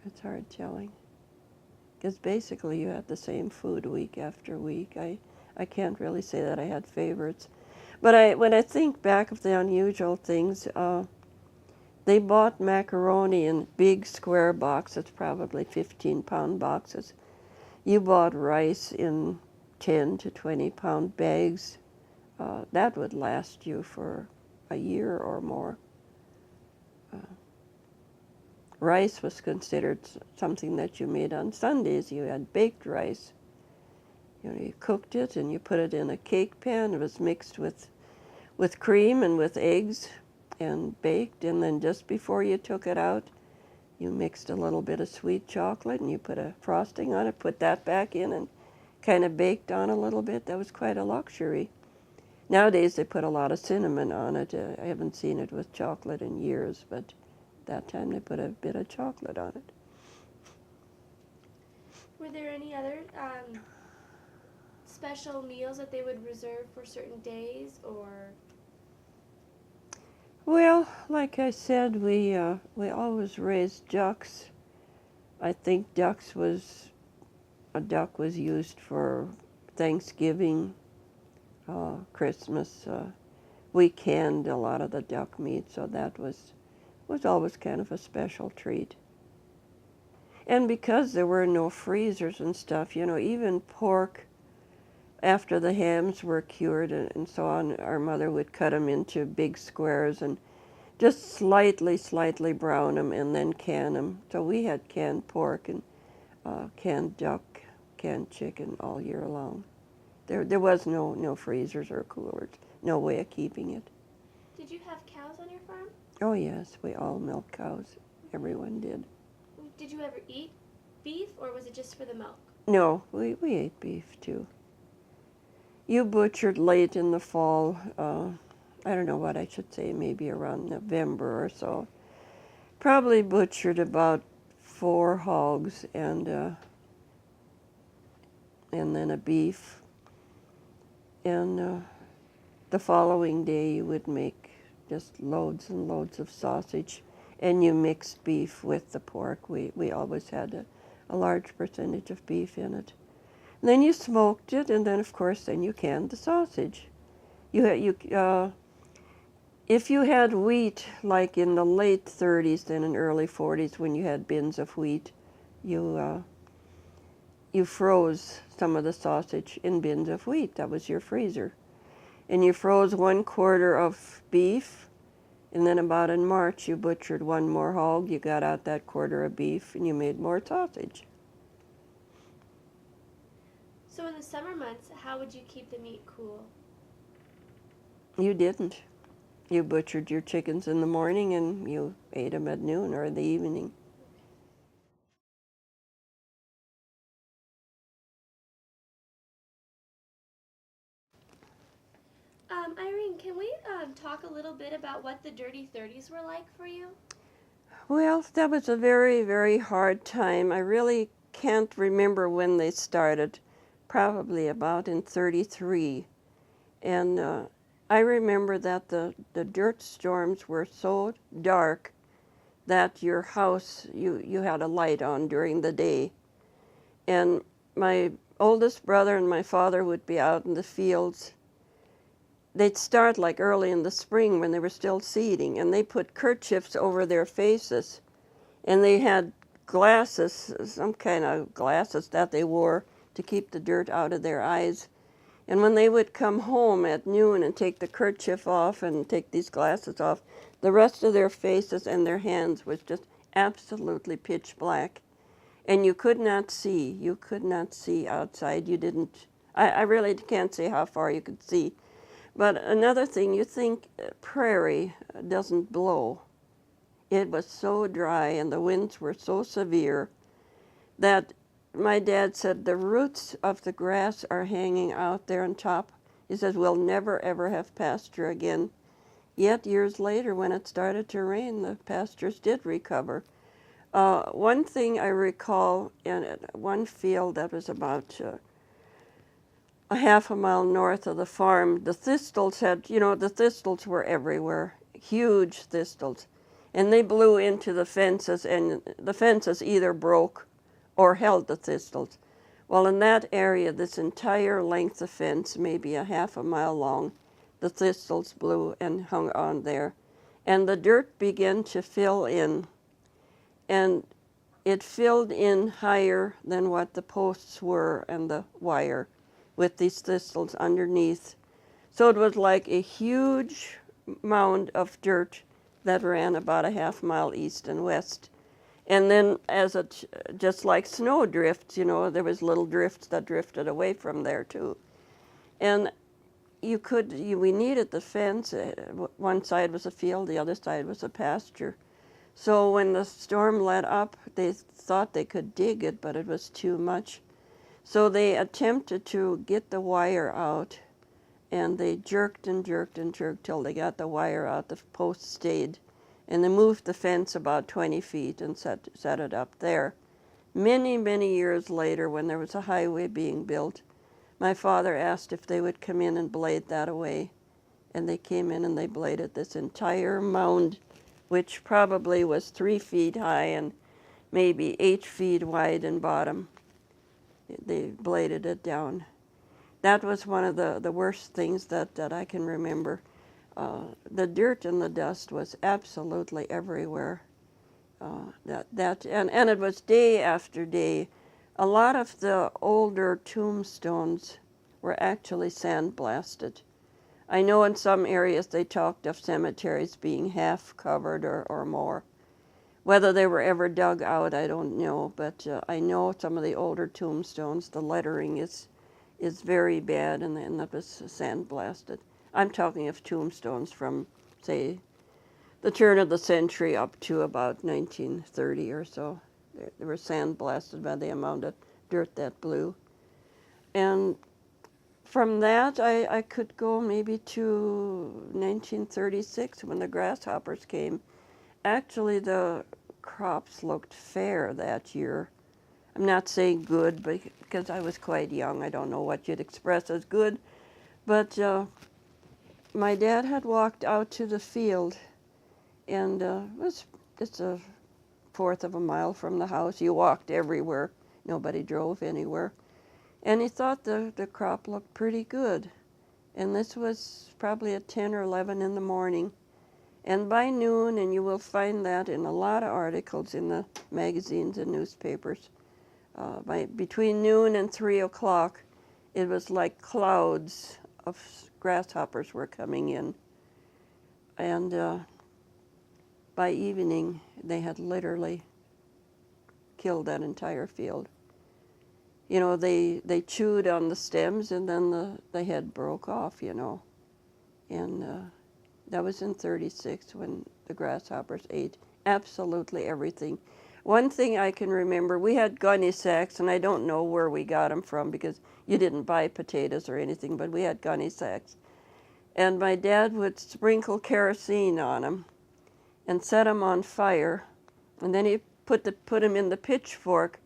It's hard telling. Because basically you had the same food week after week. I can't really say that I had favorites. But when I think back of the unusual things, they bought macaroni in big square boxes, probably 15-pound boxes. You bought rice in 10 to 20-pound bags. That would last you for a year or more. Rice was considered something that you made on Sundays. You had baked rice. You cooked it and you put it in a cake pan. It was mixed with cream and with eggs and baked. And then just before you took it out, you mixed a little bit of sweet chocolate and you put a frosting on it, put that back in and kind of baked on a little bit. That was quite a luxury. Nowadays they put a lot of cinnamon on it. I haven't seen it with chocolate in years, but that time they put a bit of chocolate on it. Were there any other special meals that they would reserve for certain days, or? Well, like I said, we always raised ducks. I think a duck was used for Thanksgiving, Christmas. We canned a lot of the duck meat, so that was always kind of a special treat. And because there were no freezers and stuff, even pork, after the hams were cured and so on, our mother would cut them into big squares and just slightly brown them and then can them. So we had canned pork and canned duck, canned chicken all year long. There was no freezers or coolers, no way of keeping it. Did you have cows on your farm? Oh yes, we all milked cows. Everyone did. Did you ever eat beef, or was it just for the milk? No, we ate beef too. You butchered late in the fall. I don't know what I should say, maybe around November or so. Probably butchered about 4 hogs and then a beef. And the following day you would make just loads and loads of sausage, and you mixed beef with the pork. We always had a large percentage of beef in it. And then you smoked it, and then of course then you canned the sausage. If you had wheat, like in the late 30s and in early 40s, when you had bins of wheat, you you froze some of the sausage in bins of wheat. That was your freezer. And you froze 1/4 of beef, and then about in March you butchered one more hog, you got out that 1/4 of beef, and you made more sausage. So in the summer months, how would you keep the meat cool? You didn't. You butchered your chickens in the morning and you ate them at noon or in the evening. Irene, can we talk a little bit about what the Dirty 30s were like for you? Well, that was a very, very hard time. I really can't remember when they started, probably about in 33. And I remember that the dirt storms were so dark that your house, you had a light on during the day. And my oldest brother and my father would be out in the fields. They'd start like early in the spring when they were still seeding, and they put kerchiefs over their faces. And they had glasses, some kind of glasses that they wore to keep the dirt out of their eyes. And when they would come home at noon and take the kerchief off and take these glasses off, the rest of their faces and their hands was just absolutely pitch black. And you could not see. You could not see outside. You didn't, I really can't say how far you could see. But another thing, you think prairie doesn't blow. It was so dry and the winds were so severe that my dad said the roots of the grass are hanging out there on top. He says, we'll never ever have pasture again. Yet years later, when it started to rain, the pastures did recover. One thing I recall in one field that was about a half a mile north of the farm, the thistles had, the thistles were everywhere, huge thistles. And they blew into the fences, and the fences either broke or held the thistles. Well, in that area, this entire length of fence, maybe a half a mile long, the thistles blew and hung on there. And the dirt began to fill in, and it filled in higher than what the posts were and the wire, with these thistles underneath. So it was like a huge mound of dirt that ran about a half mile east and west. And then just like snow drifts, there was little drifts that drifted away from there too. And we needed the fence. One side was a field, the other side was a pasture. So when the storm let up, they thought they could dig it, but it was too much. So they attempted to get the wire out, and they jerked and jerked and jerked till they got the wire out. The post stayed, and they moved the fence about 20 feet and set it up there. Many, many years later, when there was a highway being built, my father asked if they would come in and blade that away. And they came in and they bladed this entire mound, which probably was 3 feet high and maybe 8 feet wide in bottom. They bladed it down. That was one of the worst things that I can remember. The dirt and the dust was absolutely everywhere. And it was day after day. A lot of the older tombstones were actually sandblasted. I know in some areas they talked of cemeteries being half covered or more. Whether they were ever dug out, I don't know, but I know some of the older tombstones, the lettering is very bad, and that was sandblasted. I'm talking of tombstones from, say, the turn of the century up to about 1930 or so. They were sandblasted by the amount of dirt that blew. And from that, I could go maybe to 1936 when the grasshoppers came. Actually, the crops looked fair that year. I'm not saying good, because I was quite young. I don't know what you'd express as good. But my dad had walked out to the field, and it was just a fourth of a mile from the house. You walked everywhere. Nobody drove anywhere. And he thought the crop looked pretty good. And this was probably at 10 or 11 in the morning. And by noon, and you will find that in a lot of articles in the magazines and newspapers, between noon and 3 o'clock, it was like clouds of grasshoppers were coming in. And by evening, they had literally killed that entire field. You know, they chewed on the stems, and then the head broke off, you know. And that was in 36 when the grasshoppers ate absolutely everything. One thing I can remember, we had gunny sacks, and I don't know where we got them from because you didn't buy potatoes or anything, but we had gunny sacks. And my dad would sprinkle kerosene on them and set them on fire, and then he put them in the pitchfork,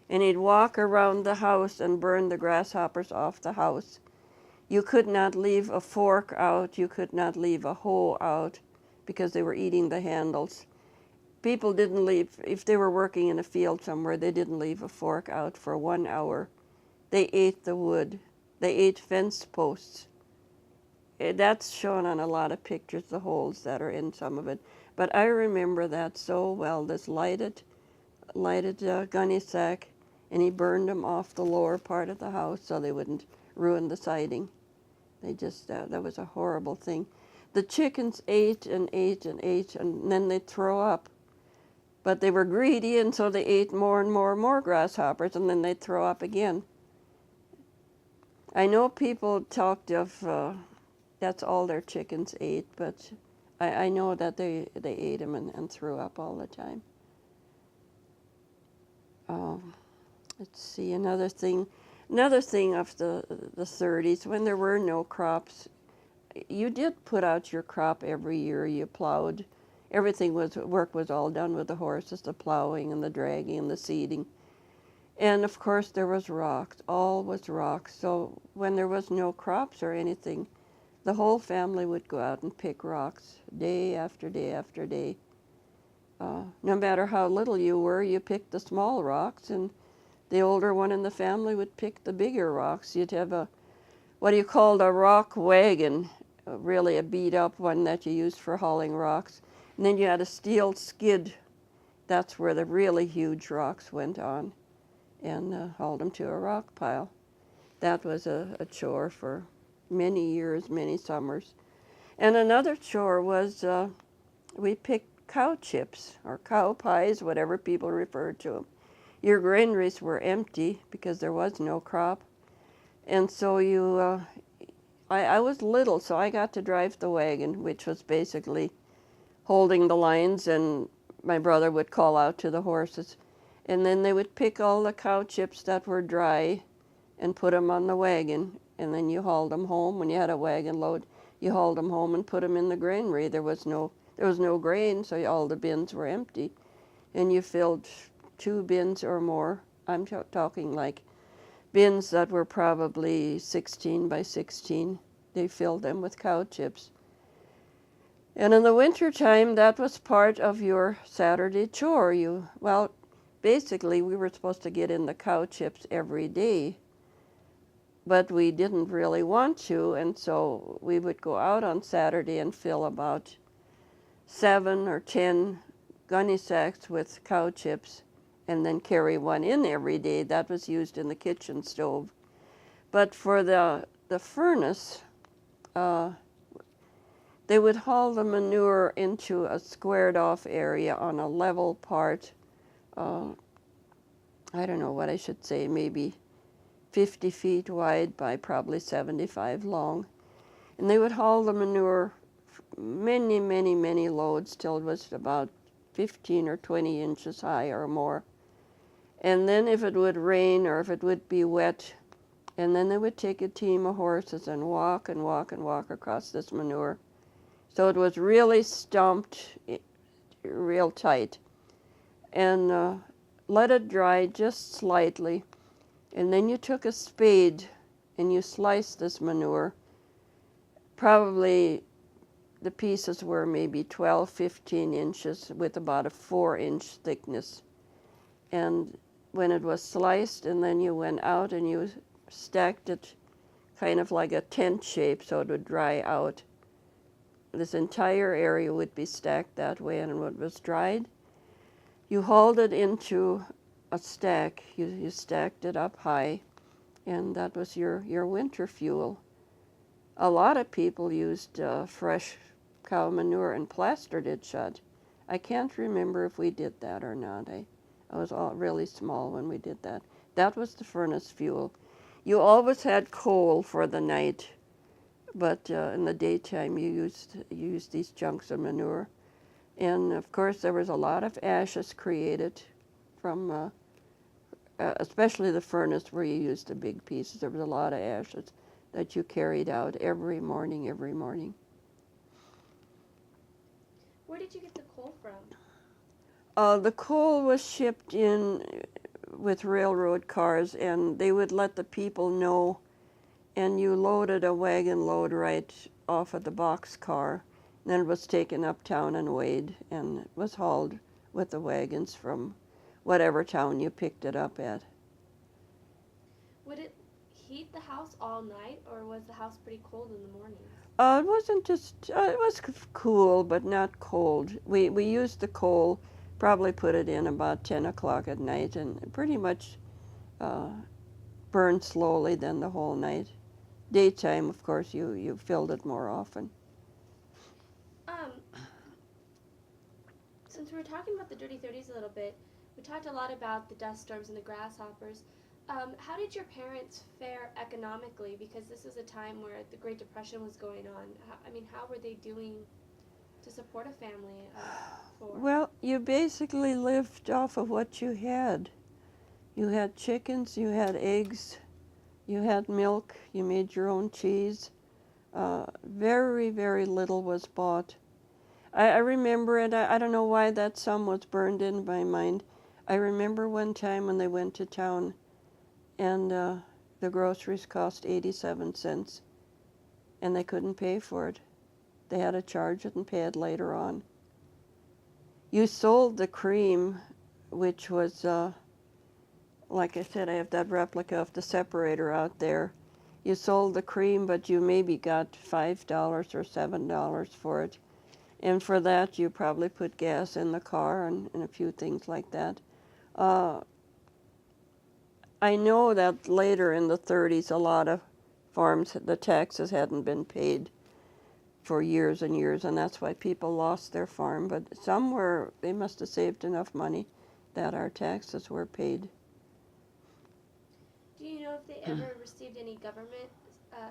and he'd walk around the house and burn the grasshoppers off the house. You could not leave a fork out, you could not leave a hoe out, because they were eating the handles. People didn't leave, if they were working in a field somewhere, they didn't leave a fork out for 1 hour. They ate the wood. They ate fence posts. That's shown on a lot of pictures, the holes that are in some of it. But I remember that so well, this lighted gunny sack, and he burned them off the lower part of the house so they wouldn't ruin the siding. They just, that was a horrible thing. The chickens ate and ate and ate, and then they'd throw up. But they were greedy, and so they ate more and more and more grasshoppers, and then they'd throw up again. I know people talked of that's all their chickens ate, but I know that they ate them and threw up all the time. Let's see, another thing of the 30s, when there were no crops, you did put out your crop every year. You plowed. Work was all done with the horses, the plowing and the dragging and the seeding. And of course there was rocks, all was rocks. So when there was no crops or anything, the whole family would go out and pick rocks day after day after day. No matter how little you were, you picked the small rocks, and the older one in the family would pick the bigger rocks. You'd have what you called a rock wagon, really a beat-up one that you used for hauling rocks. And then you had a steel skid. That's where the really huge rocks went on, and hauled them to a rock pile. That was a chore for many years, many summers. And another chore was we picked cow chips or cow pies, whatever people referred to them. Your granaries were empty because there was no crop. And so I was little, so I got to drive the wagon, which was basically holding the lines, and my brother would call out to the horses. And then they would pick all the cow chips that were dry and put them on the wagon, and then you hauled them home. When you had a wagon load, you hauled them home and put them in the granary. There was no grain, so all the bins were empty. And you filled 2 bins or more. I'm talking like bins that were probably 16 by 16. They filled them with cow chips. And in the wintertime, that was part of your Saturday chore. Basically, we were supposed to get in the cow chips every day, but we didn't really want to, and so we would go out on Saturday and fill about 7 or 10 gunny sacks with cow chips, and then carry one in every day. That was used in the kitchen stove. But for the furnace, they would haul the manure into a squared off area on a level part. I don't know what I should say, maybe 50 feet wide by probably 75 long. And they would haul the manure many, many, many loads till it was about 15 or 20 inches high or more. And then if it would rain or if it would be wet, and then they would take a team of horses and walk and walk and walk across this manure. So it was really stumped real tight. And let it dry just slightly. And then you took a spade and you sliced this manure. Probably the pieces were maybe 12, 15 inches with about a 4-inch thickness. And when it was sliced, and then you went out and you stacked it kind of like a tent shape so it would dry out. this entire area would be stacked that way, and when it was dried, you hauled it into a stack. You stacked it up high, and that was your winter fuel. A lot of people used fresh cow manure and plastered it shut. I can't remember if we did that or not. I was really small when we did that. That was the furnace fuel. You always had coal for the night, but in the daytime you used these chunks of manure. And of course there was a lot of ashes created from, especially the furnace where you used the big pieces. There was a lot of ashes that you carried out every morning. Where did you get the coal from? The coal was shipped in with railroad cars, and they would let the people know, and you loaded a wagon load right off of the box car. And then it was taken uptown and weighed, and it was hauled with the wagons from whatever town you picked it up at. Would it heat the house all night, or was the house pretty cold in the morning? It wasn't just, it was cool, but not cold. We used the coal, probably put it in about 10 o'clock at night, and it pretty much burned slowly then the whole night. Daytime, of course, you filled it more often. Since we were talking about the Dirty 30s a little bit, we talked a lot about the dust storms and the grasshoppers. How did your parents fare economically? Because this was a time where the Great Depression was going on. How were they doing to support a family of 4? Well, you basically lived off of what you had. You had chickens, you had eggs, you had milk, you made your own cheese. Very, very little was bought. I remember it, I don't know why that sum was burned in my mind. I remember one time when they went to town, and the groceries cost 87 cents, and they couldn't pay for it. They had to charge it and pay it later on. You sold the cream, which was, like I said, I have that replica of the separator out there. You sold the cream, but you maybe got $5 or $7 for it. And for that, you probably put gas in the car and a few things like that. I know that later in the 30s, a lot of farms, the taxes hadn't been paid for years and years, and that's why people lost their farm. But somewhere they must have saved enough money that our taxes were paid. Do you know if they ever received any government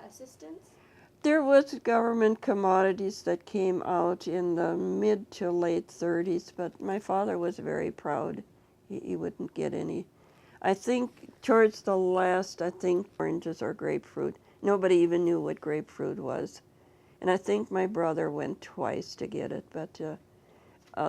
assistance? There was government commodities that came out in the mid to late 30s, but my father was very proud. He wouldn't get any. I think towards the last, oranges or grapefruit. Nobody even knew what grapefruit was. And I think my brother went twice to get it, but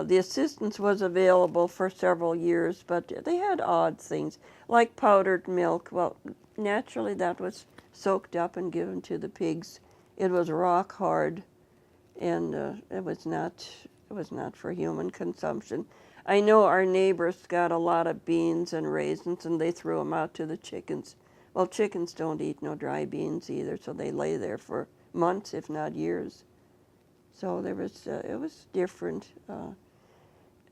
the assistance was available for several years, but they had odd things, like powdered milk. Well, naturally that was soaked up and given to the pigs. It was rock hard, and it was not for human consumption. I know our neighbors got a lot of beans and raisins, and they threw them out to the chickens. Well, chickens don't eat no dry beans either, so they lay there for months, if not years. So there was, it was different.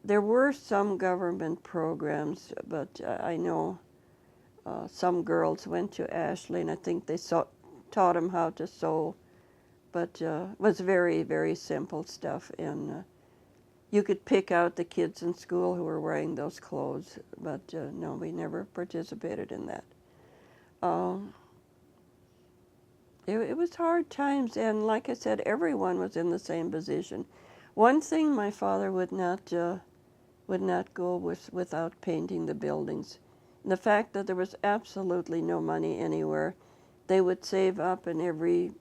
There were some government programs, but I know some girls went to Ashley, and I think they taught them how to sew, but it was very, very simple stuff. And you could pick out the kids in school who were wearing those clothes, but no, we never participated in that. It was hard times, and like I said, everyone was in the same position. One thing my father would not go without painting the buildings. And the fact that there was absolutely no money anywhere, they would save up, and every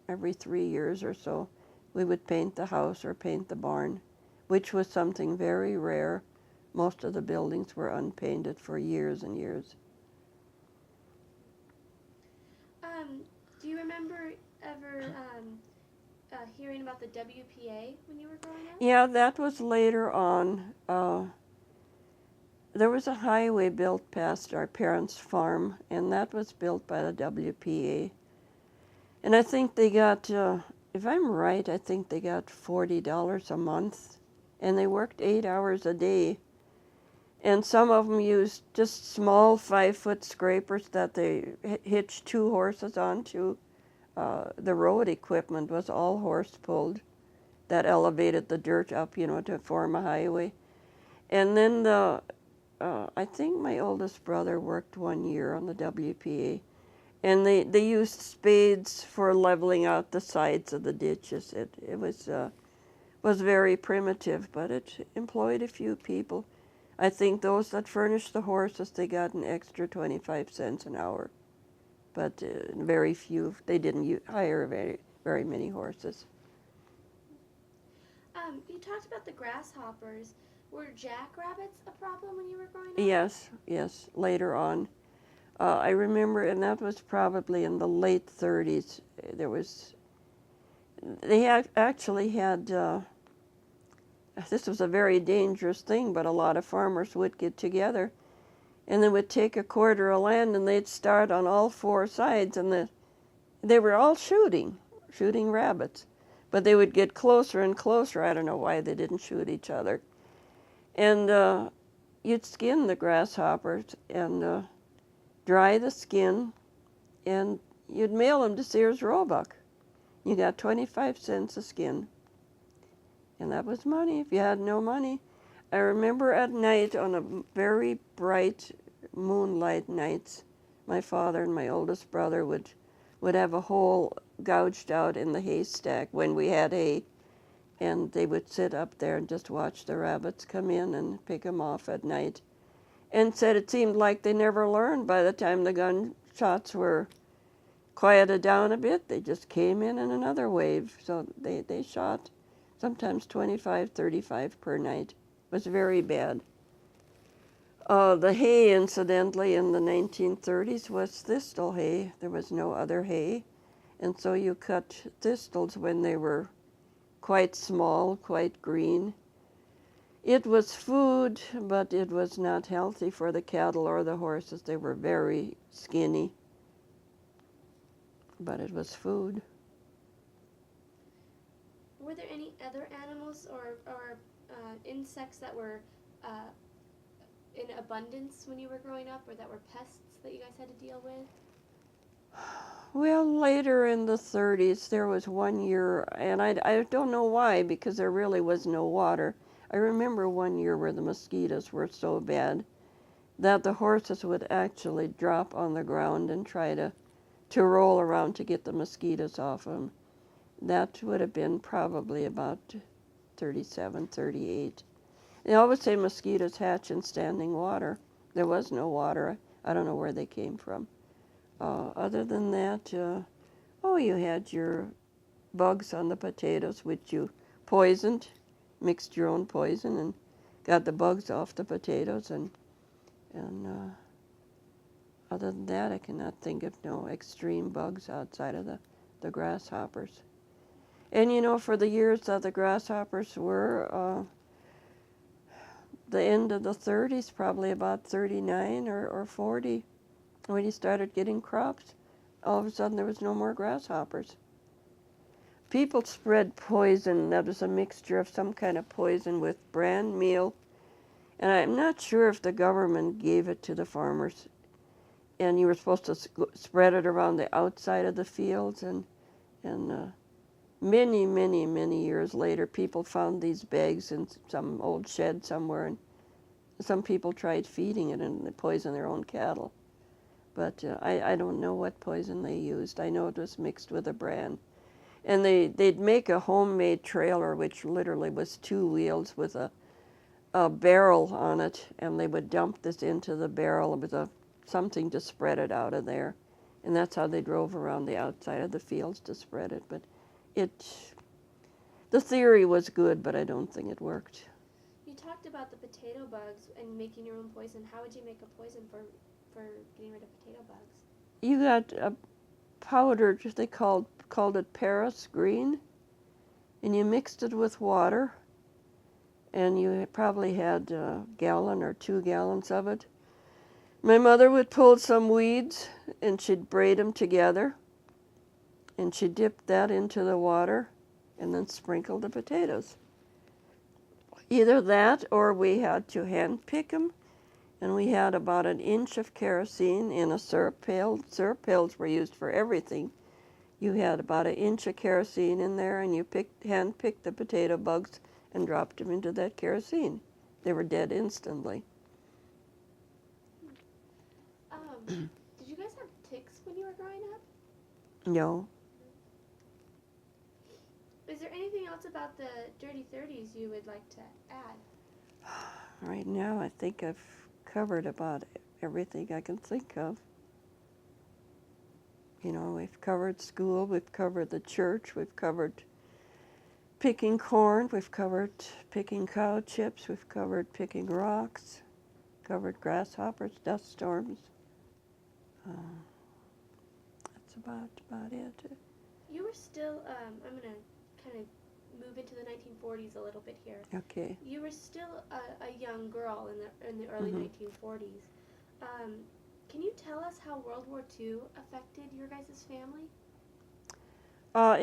3 years or so, we would paint the house or paint the barn, which was something very rare. Most of the buildings were unpainted for years and years. Do you remember ever hearing about the WPA when you were growing up? Yeah, that was later on. There was a highway built past our parents' farm, and that was built by the WPA. And I think they got, if I'm right, I think they got $40 a month, and they worked 8 hours a day. And some of them used just small 5-foot scrapers that they hitched 2 horses onto. The road equipment was all horse pulled that elevated the dirt up, to form a highway. And then I think my oldest brother worked 1 year on the WPA, and they used spades for leveling out the sides of the ditches. It was very primitive, but it employed a few people. I think those that furnished the horses, they got an extra 25 cents an hour, but very few. They didn't hire very many horses. You talked about the grasshoppers. Were jackrabbits a problem when you were growing up? Yes, later on. I remember, and that was probably in the late 30s. They actually had, this was a very dangerous thing, but a lot of farmers would get together and they would take a quarter of land and they'd start on all 4 sides, and they were all shooting rabbits. But they would get closer and closer. I don't know why they didn't shoot each other. And you'd skin the grasshoppers and dry the skin, and you'd mail them to Sears Roebuck. You got 25 cents a skin. And that was money if you had no money. I remember at night, on a very bright moonlight nights, my father and my oldest brother would have a hole gouged out in the haystack when we had hay, and they would sit up there and just watch the rabbits come in and pick them off at night. And said it seemed like they never learned. By the time the gunshots were quieted down a bit, they just came in another wave. So they shot sometimes 25, 35 per night. It was very bad. The hay, incidentally, in the 1930s was thistle hay. There was no other hay. And so you cut thistles when they were quite small, quite green. It was food, but it was not healthy for the cattle or the horses. They were very skinny. But it was food. Were there any other animals or insects that were in abundance when you were growing up, or that were pests that you guys had to deal with? Well, later in the 30s, there was 1 year, and I don't know why, because there really was no water. I remember 1 year where the mosquitoes were so bad that the horses would actually drop on the ground and try to roll around to get the mosquitoes off them. That would have been probably about 37, 38. They always say mosquitoes hatch in standing water. There was no water. I don't know where they came from. Other than that, you had your bugs on the potatoes, which you poisoned, mixed your own poison, and got the bugs off the potatoes. And other than that, I cannot think of no extreme bugs outside of the grasshoppers. And for the years that the grasshoppers were, the end of the 30s, probably about 39 or 40, when you started getting crops, all of a sudden there was no more grasshoppers. People spread poison. That was a mixture of some kind of poison with bran meal. And I'm not sure if the government gave it to the farmers. And you were supposed to spread it around the outside of the fields. And many, many, many years later, people found these bags in some old shed somewhere. And some people tried feeding it, and they poisoned their own cattle. But I don't know what poison they used. I know it was mixed with a bran. And they'd make a homemade trailer, which literally was 2 wheels with a barrel on it, and they would dump this into the barrel with something to spread it out of there. And that's how they drove around the outside of the fields to spread it. But the theory was good, but I don't think it worked. You talked about the potato bugs and making your own poison. How would you make a poison for getting rid of potato bugs? You got a powder, they called it Paris green, and you mixed it with water, and you probably had a gallon or 2 gallons of it. My mother would pull some weeds, and she'd braid them together, and she dipped that into the water and then sprinkled the potatoes. Either that or we had to hand pick them, and we had about an inch of kerosene in a syrup pail. Syrup pails were used for everything. You had about an inch of kerosene in there, and you hand picked the potato bugs and dropped them into that kerosene. They were dead instantly. Did you guys have ticks when you were growing up? No. Is there anything else about the Dirty 30s you would like to add? Right now, I think I've covered about everything I can think of. You know, we've covered school, we've covered the church, we've covered picking corn, we've covered picking cow chips, we've covered picking rocks, covered grasshoppers, dust storms. That's about it. You were still, I'm going to kind of move into the 1940s a little bit here. Okay. You were still a young girl in the early 1940s. Can you tell us how World War II affected your guys' family?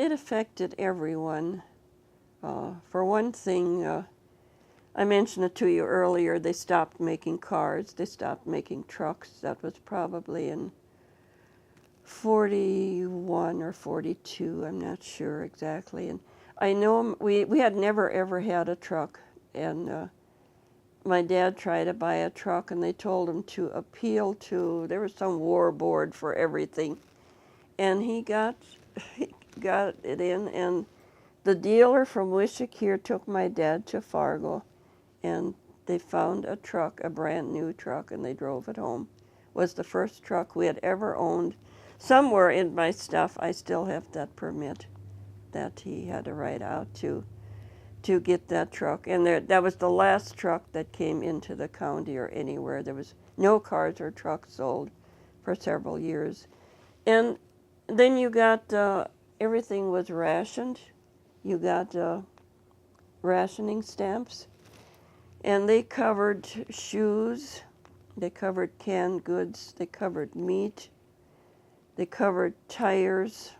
It affected everyone. For one thing, I mentioned it to you earlier, they stopped making cars, they stopped making trucks. That was probably in 41 or 42, I'm not sure exactly. And I know we had never ever had a truck, and my dad tried to buy a truck, and they told him to appeal to, there was some war board for everything, and he got it in, and the dealer from Wishick here took my dad to Fargo, and they found a truck, a brand new truck, and they drove it home. It was the first truck we had ever owned. Somewhere in my stuff, I still have that permit that he had to write out to get that truck. And that was the last truck that came into the county or anywhere. There was no cars or trucks sold for several years. And then you got, everything was rationed. You got rationing stamps. And they covered shoes, they covered canned goods, they covered meat, they covered tires.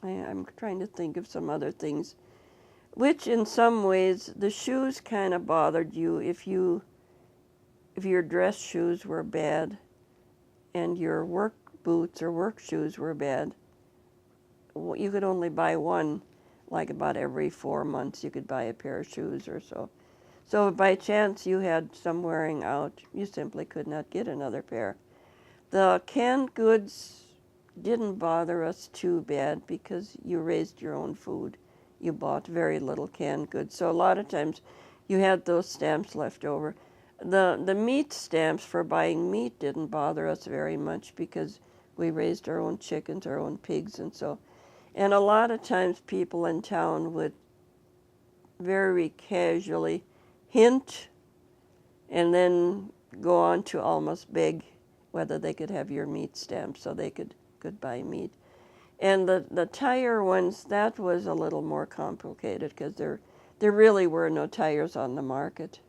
I'm trying to think of some other things, which in some ways the shoes kind of bothered you if your dress shoes were bad and your work boots or work shoes were bad. You could only buy one, like about every 4 months you could buy a pair of shoes or so. So if by chance you had some wearing out, you simply could not get another pair. The canned goods didn't bother us too bad because you raised your own food. You bought very little canned goods. So a lot of times you had those stamps left over. The meat stamps for buying meat didn't bother us very much because we raised our own chickens, our own pigs, and so. And a lot of times people in town would very casually hint and then go on to almost beg whether they could have your meat stamp so they could buy meat. And the tire ones, that was a little more complicated because there really were no tires on the market.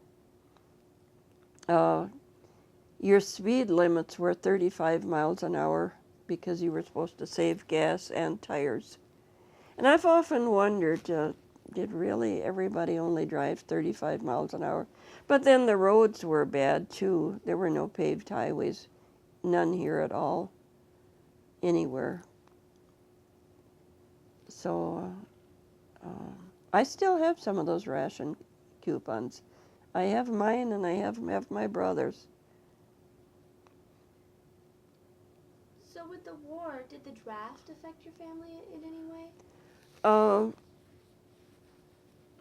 Your speed limits were 35 miles an hour because you were supposed to save gas and tires. And I've often wondered, did really everybody only drive 35 miles an hour? But then the roads were bad too. There were no paved highways, none here at all, anywhere. So I still have some of those ration coupons. I have mine and I have my brother's. So with the war, did the draft affect your family in any way?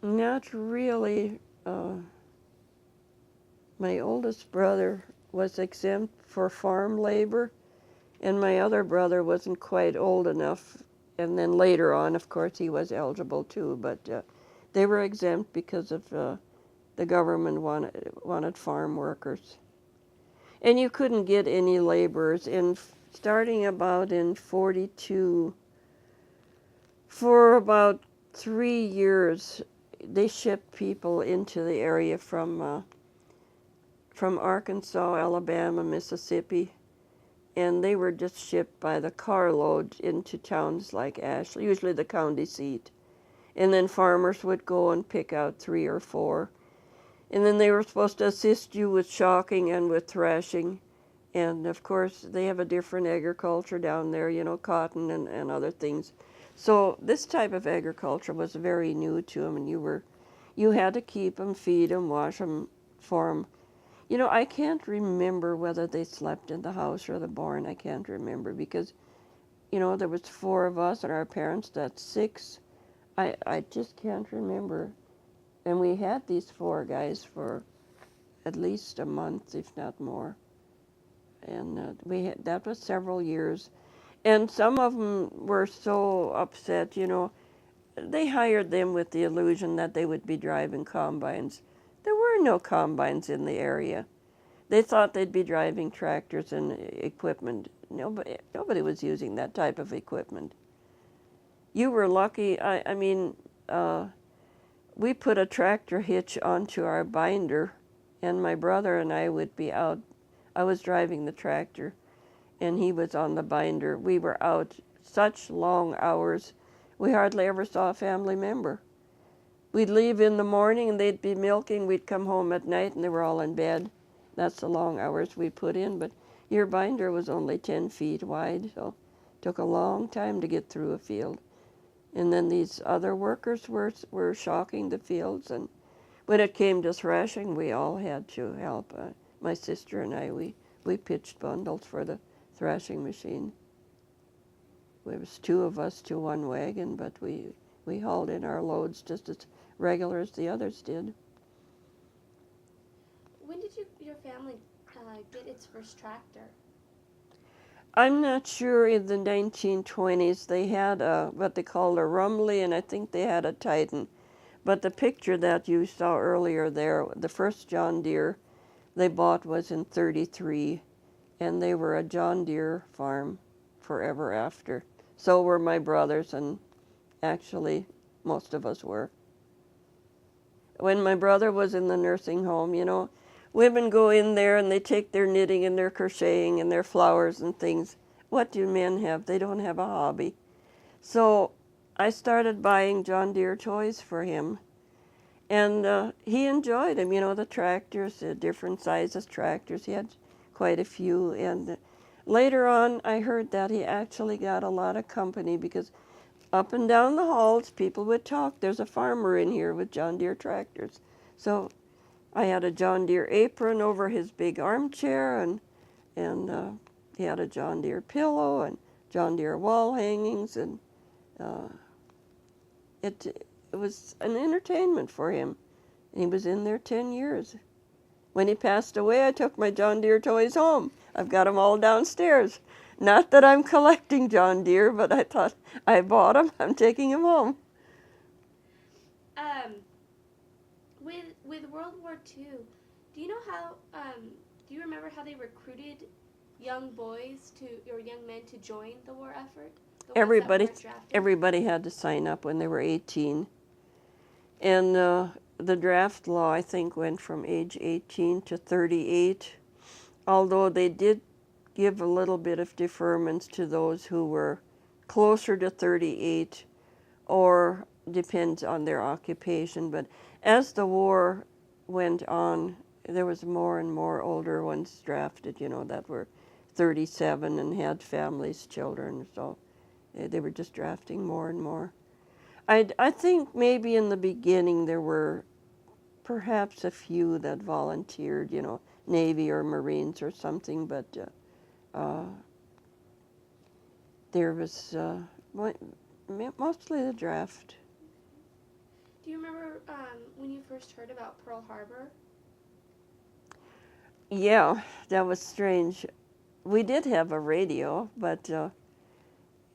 Not really. My oldest brother was exempt for farm labor, and my other brother wasn't quite old enough. And then later on, of course, he was eligible too, but they were exempt because of the government wanted farm workers. And you couldn't get any laborers. Starting about in 42, for about 3 years, they shipped people into the area from Arkansas, Alabama, Mississippi, and they were just shipped by the carload into towns like Ashley, usually the county seat. And then farmers would go and pick out 3 or 4. And then they were supposed to assist you with shocking and with thrashing. And of course, they have a different agriculture down there, you know, cotton and other things. So this type of agriculture was very new to them, and you had to keep them, feed them, wash them for them. You know, I can't remember whether they slept in the house or the barn. I can't remember because, you know, there was 4 of us and our parents, that's 6. I just can't remember. And we had these 4 guys for at least a month, if not more. And that was several years. And some of them were so upset, you know, they hired them with the illusion that they would be driving combines. There were no combines in the area. They thought they'd be driving tractors and equipment. Nobody was using that type of equipment. You were lucky. I mean, we put a tractor hitch onto our binder, and my brother and I would be out. I was driving the tractor, and he was on the binder. We were out such long hours, we hardly ever saw a family member. We'd leave in the morning, and they'd be milking. We'd come home at night, and they were all in bed. That's the long hours we put in, but your binder was only 10 feet wide, so it took a long time to get through a field. And then these other workers were shocking the fields, and when it came to thrashing, we all had to help. My sister and I, we pitched bundles for the thrashing machine. There was 2 of us to 1 wagon, but we hauled in our loads just as regular as the others did. When did your family get its first tractor? I'm not sure. In the 1920s, they had what they called a Rumley, and I think they had a Titan. But the picture that you saw earlier there, the first John Deere they bought was in 33, and they were a John Deere farm forever after. So were my brothers, and actually most of us were. When my brother was in the nursing home, you know, women go in there and they take their knitting and their crocheting and their flowers and things. What do men have? They don't have a hobby. So I started buying John Deere toys for him. And he enjoyed them, you know, the tractors, the different sizes tractors. He had quite a few. And later on, I heard that he actually got a lot of company because up and down the halls, people would talk. There's a farmer in here with John Deere tractors. So I had a John Deere apron over his big armchair, and he had a John Deere pillow and John Deere wall hangings, and it was an entertainment for him. And he was in there 10 years. When he passed away, I took my John Deere toys home. I've got them all downstairs. Not that I'm collecting John Deere, but I thought I bought them. I'm taking them home. With World War II, do you know how? Do you remember how they recruited young boys or young men to join the war effort? Everybody had to sign up when they were 18, and the draft law, I think, went from age 18 to 38. Although they did give a little bit of deferments to those who were closer to 38, or depends on their occupation. But as the war went on, there was more and more older ones drafted, you know, that were 37 and had families, children, so they were just drafting more and more. I think maybe in the beginning there were perhaps a few that volunteered, you know, Navy or Marines or something, but there was mostly the draft. Do you remember when you first heard about Pearl Harbor? Yeah, that was strange. We did have a radio, but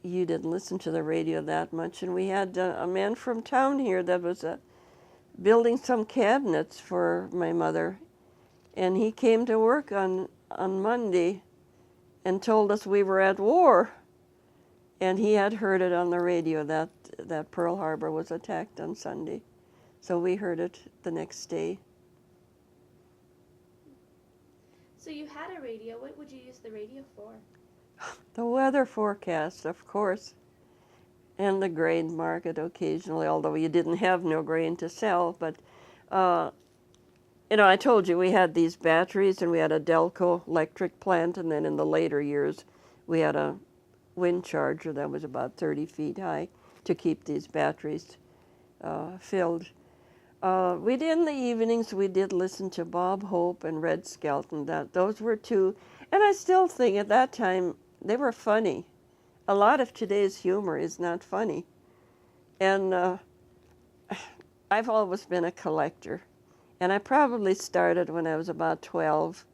you didn't listen to the radio that much. And we had a man from town here that was building some cabinets for my mother. And he came to work on Monday and told us we were at war. And he had heard it on the radio that Pearl Harbor was attacked on Sunday. So we heard it the next day. So you had a radio. What would you use the radio for? The weather forecast, of course, and the grain market occasionally, although you didn't have no grain to sell. But, I told you we had these batteries and we had a Delco electric plant, and then in the later years we had a wind charger that was about 30 feet high to keep these batteries filled. We did in the evenings, we did listen to Bob Hope and Red Skelton. Those were two, and I still think at that time they were funny. A lot of today's humor is not funny. And I've always been a collector. And I probably started when I was about 12,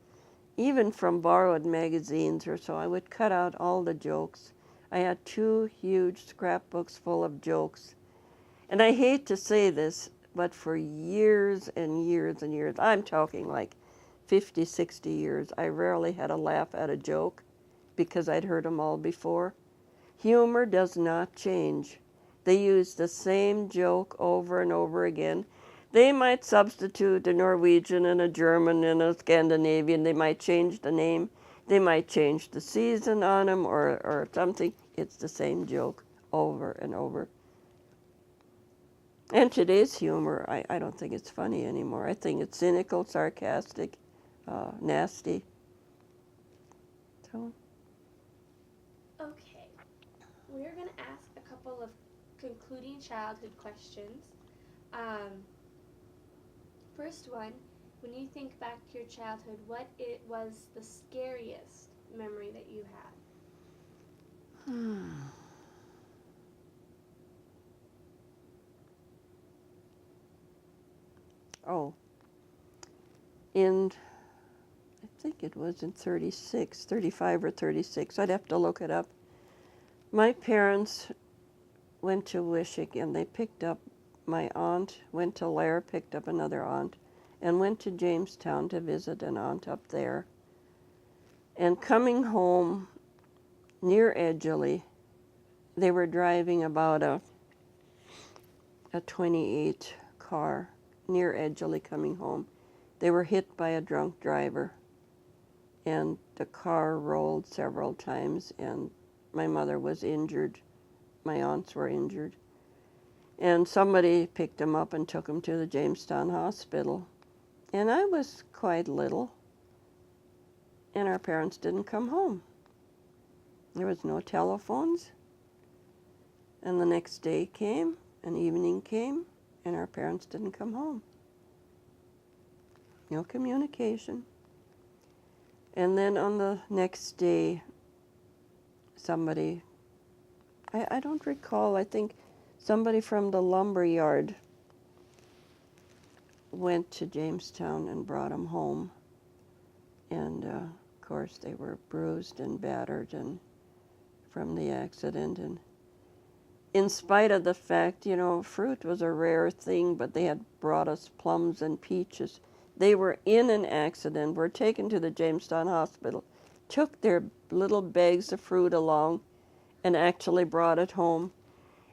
even from borrowed magazines or so. I would cut out all the jokes. I had 2 huge scrapbooks full of jokes. And I hate to say this, but for years and years and years, I'm talking like 50, 60 years, I rarely had a laugh at a joke because I'd heard them all before. Humor does not change. They use the same joke over and over again. They might substitute a Norwegian and a German and a Scandinavian. They might change the name. They might change the season on them or something. It's the same joke over and over. And today's humor, I don't think it's funny anymore. I think it's cynical, sarcastic, nasty. So. Okay, we're going to ask a couple of concluding childhood questions. First one, when you think back to your childhood, what it was the scariest memory that you had? Oh, I think it was in 35 or 36. I'd have to look it up. My parents went to Wishick and they picked up my aunt, went to Lair, picked up another aunt, and went to Jamestown to visit an aunt up there. And coming home near Edgeley, they were driving about a 28 car near Edgeley coming home. They were hit by a drunk driver, and the car rolled several times, and my mother was injured. My aunts were injured. And somebody picked them up and took them to the Jamestown hospital. And I was quite little, and our parents didn't come home. There was no telephones. And the next day came, and evening came, and our parents didn't come home. No communication. And then on the next day, somebody, I don't recall, I think somebody from the lumber yard went to Jamestown and brought them home. And of course they were bruised and battered and from the accident. And in spite of the fact, fruit was a rare thing, but they had brought us plums and peaches. They were in an accident, were taken to the Jamestown hospital, took their little bags of fruit along, and actually brought it home.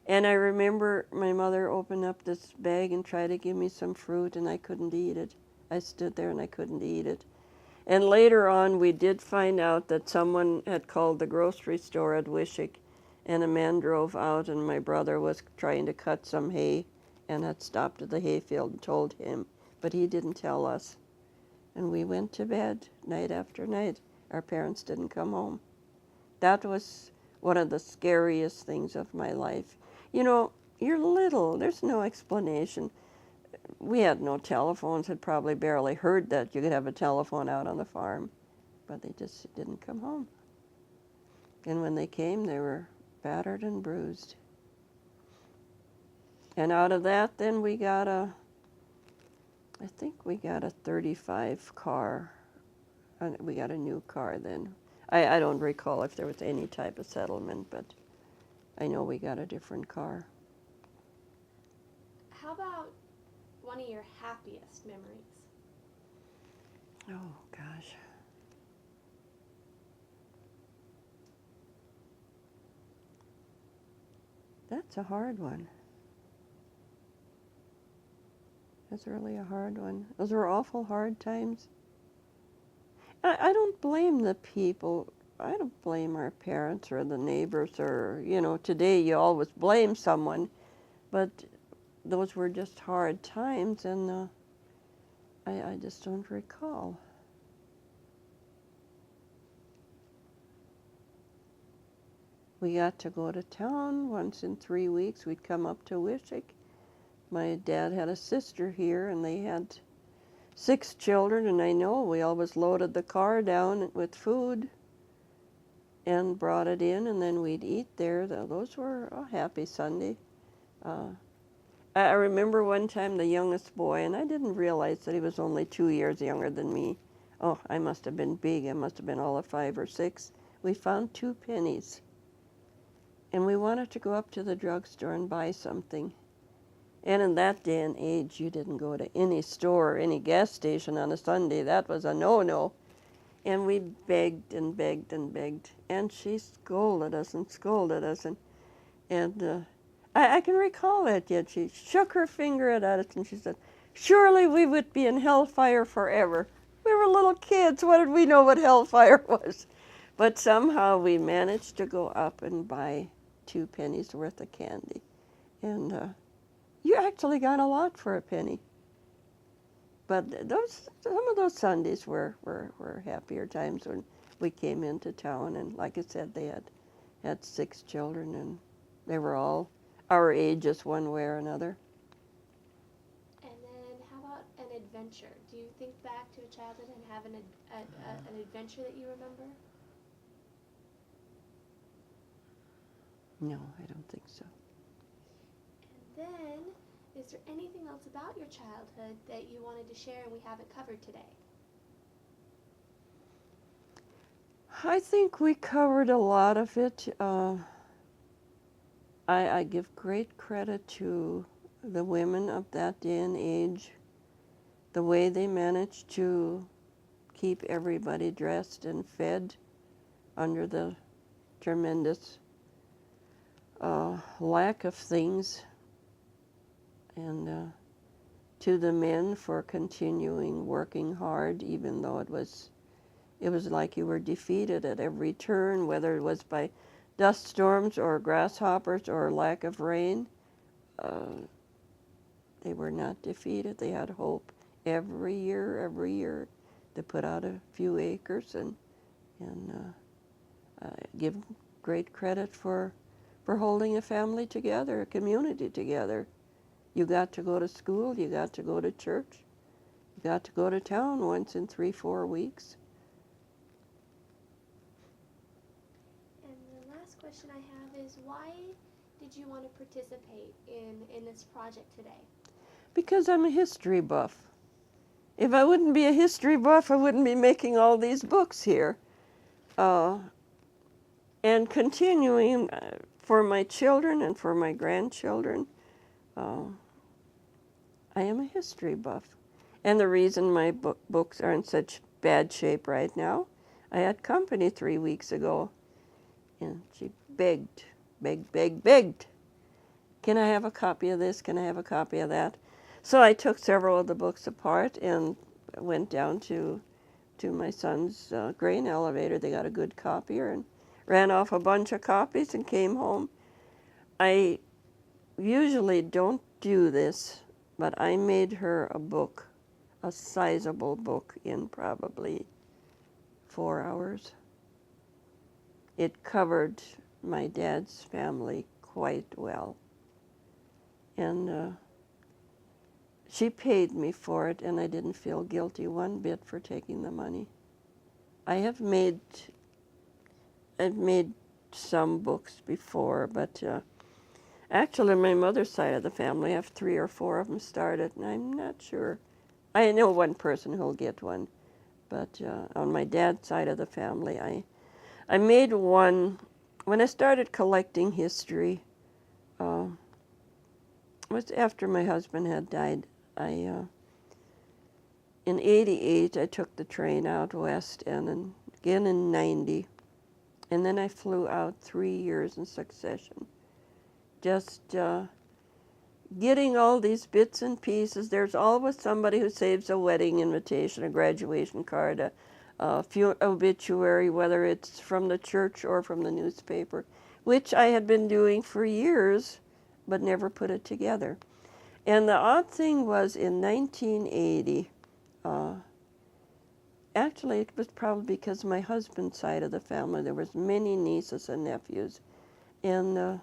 And I remember my mother opened up this bag and tried to give me some fruit, and I couldn't eat it. I stood there and I couldn't eat it. And later on, we did find out that someone had called the grocery store at Wishick, and a man drove out, and my brother was trying to cut some hay and had stopped at the hayfield and told him, but he didn't tell us. And we went to bed night after night. Our parents didn't come home. That was one of the scariest things of my life. You're little. There's no explanation. We had no telephones, had probably barely heard that you could have a telephone out on the farm, but they just didn't come home. And when they came, they were battered and bruised. And out of that, then we got I think we got a 35 car. We got a new car then. I don't recall if there was any type of settlement, but I know we got a different car. How about one of your happiest memories? Oh, gosh. That's a hard one. That's really a hard one. Those were awful hard times. I don't blame the people I don't blame our parents or the neighbors or, today you always blame someone, but those were just hard times, and I just don't recall. We got to go to town once in 3 weeks. We'd come up to Wishick. My dad had a sister here, and they had 6 children, and I know we always loaded the car down with food and brought it in, and then we'd eat there. Those were a happy Sunday. I remember one time the youngest boy, and I didn't realize that he was only 2 years younger than me. Oh, I must have been big. I must have been all of 5 or 6. We found 2 pennies, and we wanted to go up to the drugstore and buy something. And in that day and age, you didn't go to any store or any gas station on a Sunday. That was a no-no. And we begged and begged and begged. And she scolded us and scolded us. And I can recall that yet. She shook her finger at us and she said, surely we would be in hellfire forever. We were little kids. What did we know what hellfire was? But somehow we managed to go up and buy 2 pennies worth of candy. And you actually got a lot for a penny. But some of those Sundays were happier times when we came into town. And like I said, they had 6 children, and they were all our ages one way or another. And then how about an adventure? Do you think back to a childhood and have an adventure that you remember? No, I don't think so. And then, is there anything else about your childhood that you wanted to share and we haven't covered today? I think we covered a lot of it. I give great credit to the women of that day and age, the way they managed to keep everybody dressed and fed under the tremendous lack of things, and to the men for continuing working hard, even though it was like you were defeated at every turn, whether it was by dust storms or grasshoppers or lack of rain. They were not defeated. They had hope every year. They put out a few acres, and give great credit for holding a family together, a community together. You got to go to school, you got to go to church, you got to go to town once in 3-4 weeks. And the last question I have is, why did you want to participate in this project today? Because I'm a history buff. If I wouldn't be a history buff, I wouldn't be making all these books here. And continuing for my children and for my grandchildren, I am a history buff. And the reason my books are in such bad shape right now, I had company 3 weeks ago, and she begged. Can I have a copy of this? Can I have a copy of that? So I took several of the books apart and went down to my son's grain elevator. They got a good copier and ran off a bunch of copies and came home. I usually don't do this, but I made her a book, a sizable book, in probably 4 hours. It covered my dad's family quite well. And she paid me for it, and I didn't feel guilty one bit for taking the money. I've made some books before, but actually my mother's side of the family, I have 3 or 4 of them started, and I'm not sure. I know one person who'll get one, but on my dad's side of the family, I made one when I started collecting history. It was after my husband had died. In '88, I took the train out west, and again in '90, and then I flew out 3 years in succession. Just getting all these bits and pieces. There's always somebody who saves a wedding invitation, a graduation card, few obituary, whether it's from the church or from the newspaper, which I had been doing for years, but never put it together. And the odd thing was in 1980, actually it was probably because my husband's side of the family, there was many nieces and nephews, and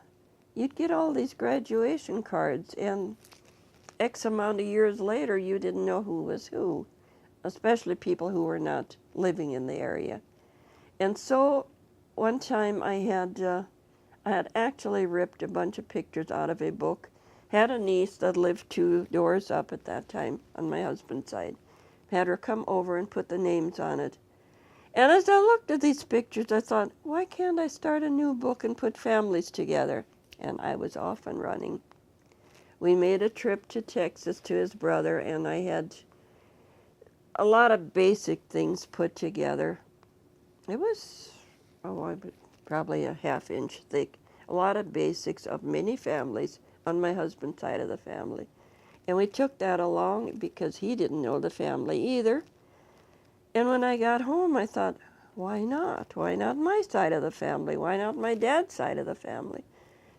you'd get all these graduation cards, and X amount of years later, you didn't know who was who, especially people who were not living in the area. And so one time I had actually ripped a bunch of pictures out of a book, had a niece that lived 2 doors up at that time on my husband's side, had her come over and put the names on it. And as I looked at these pictures, I thought, why can't I start a new book and put families together? And I was off and running. We made a trip to Texas to his brother, and I had a lot of basic things put together. It was, probably a half-inch thick. A lot of basics of many families on my husband's side of the family. And we took that along because he didn't know the family either. And when I got home, I thought, why not? Why not my side of the family? Why not my dad's side of the family?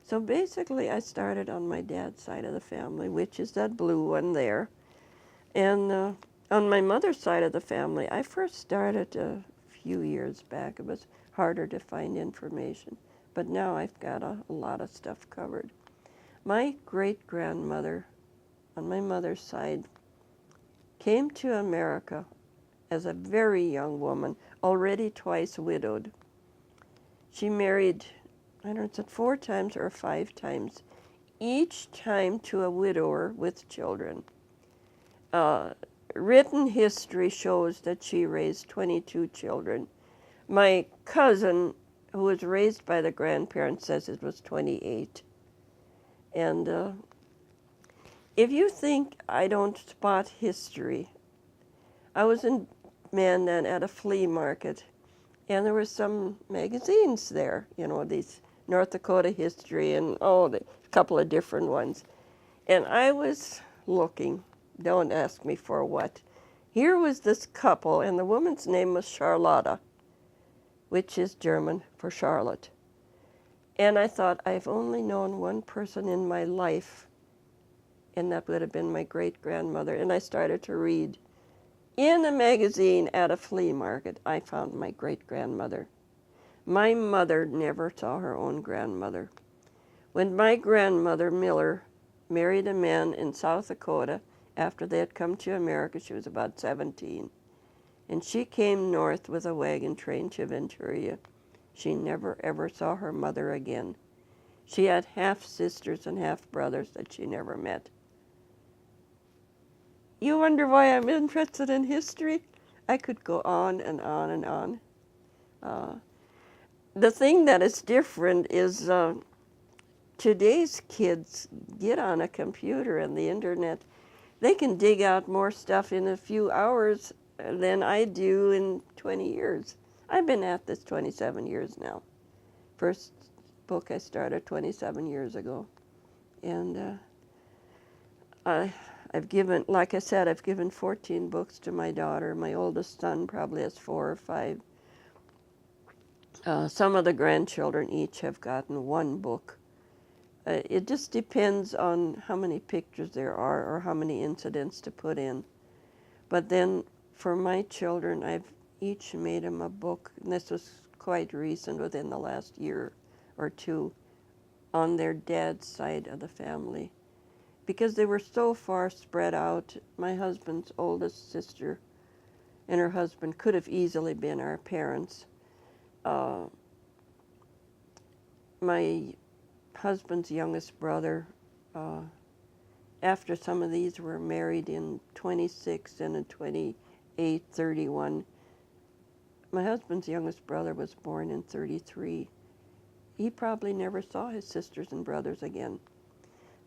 So basically, I started on my dad's side of the family, which is that blue one there. And on my mother's side of the family, I first started a few years back. It was harder to find information. But now I've got a lot of stuff covered. My great-grandmother on my mother's side came to America as a very young woman, already twice widowed. She married, I don't know, is it 4 times or 5 times, each time to a widower with children. Written history shows that she raised 22 children. My cousin, who was raised by the grandparents, says it was 28. And if you think I don't spot history, I was in Mandan at a flea market, and there were some magazines there, you know, these North Dakota history and a couple of different ones. And I was looking, don't ask me for what. Here was this couple, and the woman's name was Charlotta, which is German for Charlotte. And I thought, I've only known one person in my life, and that would have been my great-grandmother. And I started to read. In a magazine at a flea market, I found my great-grandmother. My mother never saw her own grandmother. When my grandmother, Miller, married a man in South Dakota, after they had come to America, she was about 17. And she came north with a wagon train to Venturia. She never, ever saw her mother again. She had half-sisters and half-brothers that she never met. You wonder why I'm interested in history? I could go on and on and on. The thing that is different is today's kids get on a computer and the internet. They can dig out more stuff in a few hours than I do in 20 years. I've been at this 27 years now. First book I started 27 years ago. And I've given, like I said, I've given 14 books to my daughter. My oldest son probably has 4 or 5. Some of the grandchildren each have gotten 1 book. It just depends on how many pictures there are or how many incidents to put in. But then for my children, I've each made them a book, and this was quite recent, within the last year or 2, on their dad's side of the family. Because they were so far spread out. My husband's oldest sister and her husband could have easily been our parents. My husband's youngest brother, after some of these were married in 26 and in 28, 31, my husband's youngest brother was born in 33. He probably never saw his sisters and brothers again.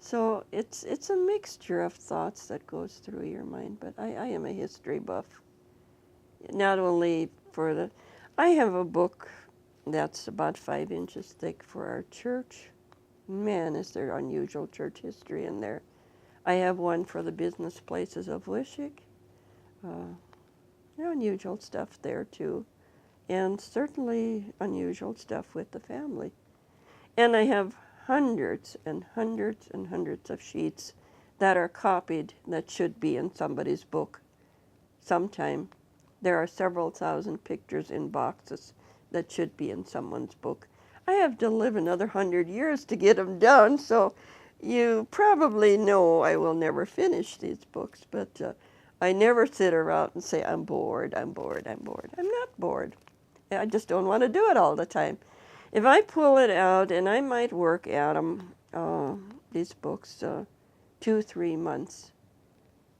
So it's a mixture of thoughts that goes through your mind, but I am a history buff. Not only for the, I have a book that's about 5 inches thick for our church. Man, is there unusual church history in there. I have one for the business places of Wishick. unusual stuff there too, and certainly unusual stuff with the family. And I have hundreds and hundreds and hundreds of sheets that are copied that should be in somebody's book sometime. There are several thousand pictures in boxes that should be in someone's book. I have to live another 100 years to get them done, so you probably know I will never finish these books, but I never sit around and say, I'm bored, I'm bored, I'm bored. I'm not bored. I just don't want to do it all the time. If I pull it out, and I might work at them, these books, 2-3 months,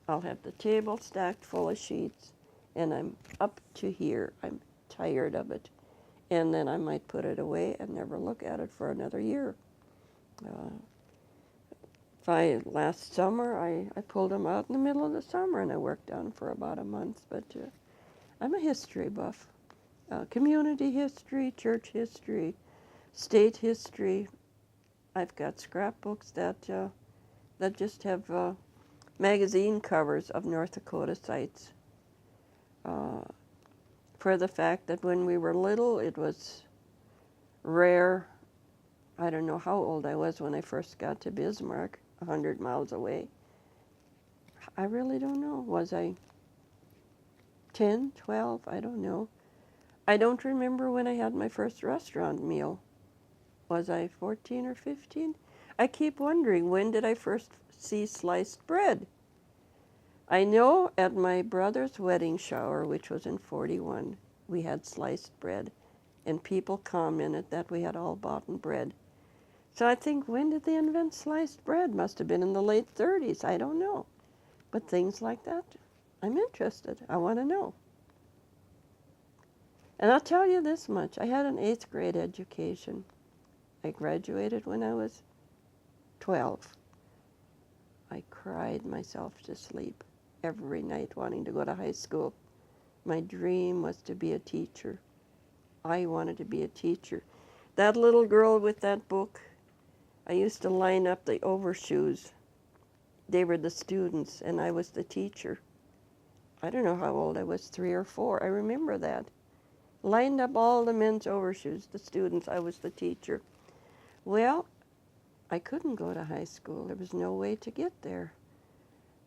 I'll have the table stacked full of sheets, and I'm up to here. I'm tired of it. And then I might put it away and never look at it for another year. Last summer, I pulled them out in the middle of the summer, and I worked on them for about a month. But I'm a history buff. Community history, church history, state history. I've got scrapbooks that just have magazine covers of North Dakota sites. For the fact that when we were little, it was rare. I don't know how old I was when I first got to Bismarck, 100 miles away. I really don't know. Was I 10, 12? I don't know. I don't remember when I had my first restaurant meal. Was I 14 or 15? I keep wondering, when did I first see sliced bread? I know at my brother's wedding shower, which was in 41, we had sliced bread, and people commented that we had all bought bread. So I think, when did they invent sliced bread? Must have been in the late 30s. I don't know. But things like that, I'm interested. I want to know. And I'll tell you this much. I had an 8th grade education. I graduated when I was 12. I cried myself to sleep every night wanting to go to high school. My dream was to be a teacher. I wanted to be a teacher. That little girl with that book, I used to line up the overshoes. They were the students, and I was the teacher. I don't know how old I was, 3 or 4. I remember that. Lined up all the men's overshoes, the students, I was the teacher. Well, I couldn't go to high school. There was no way to get there.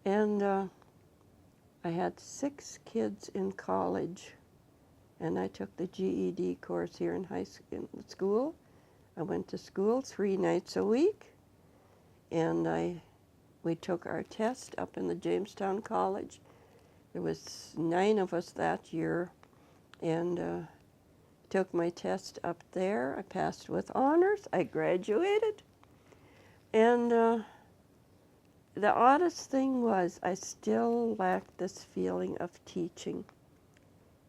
And I had 6 kids in college, and I took the GED course here in school. I went to school 3 nights a week, and we took our test up in the Jamestown College. There was 9 of us that year, and took my test up there. I passed with honors. I graduated. And the oddest thing was I still lacked this feeling of teaching.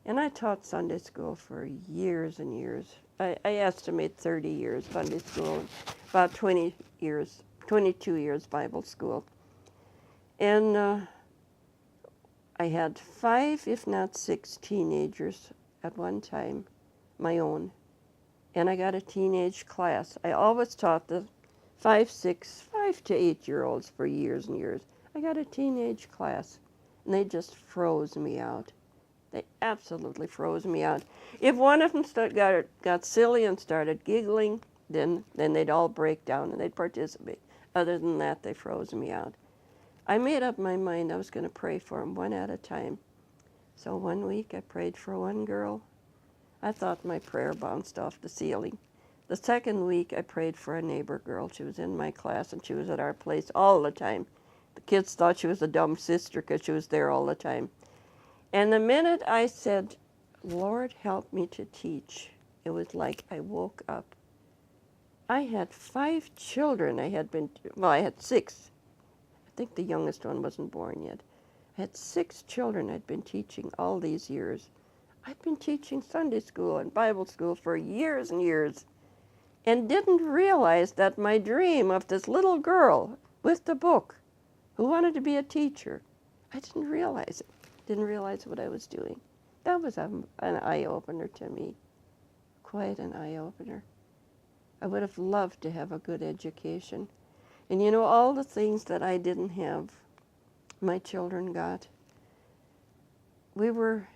And I taught Sunday school for years and years. I estimate 30 years Sunday school, and about 22 years Bible school. And I had 5, if not 6, teenagers at one time, my own. And I got a teenage class. I always taught the 5 to 8-year-olds for years and years. I got a teenage class, and they just froze me out. They absolutely froze me out. If one of them got silly and started giggling, then they'd all break down and they'd participate. Other than that, they froze me out. I made up my mind I was going to pray for them one at a time. So one week I prayed for one girl. I thought my prayer bounced off the ceiling. The second week I prayed for a neighbor girl. She was in my class and she was at our place all the time. The kids thought she was a dumb sister because she was there all the time. And the minute I said, Lord, help me to teach, it was like I woke up. I had 5 children. I had 6. I think the youngest one wasn't born yet. I had 6 children I'd been teaching all these years. I'd been teaching Sunday school and Bible school for years and years, and didn't realize that my dream of this little girl with the book who wanted to be a teacher, I didn't realize it. Didn't realize what I was doing. That was an eye-opener to me. Quite an eye-opener. I would have loved to have a good education. And you know, all the things that I didn't have, my children got. We were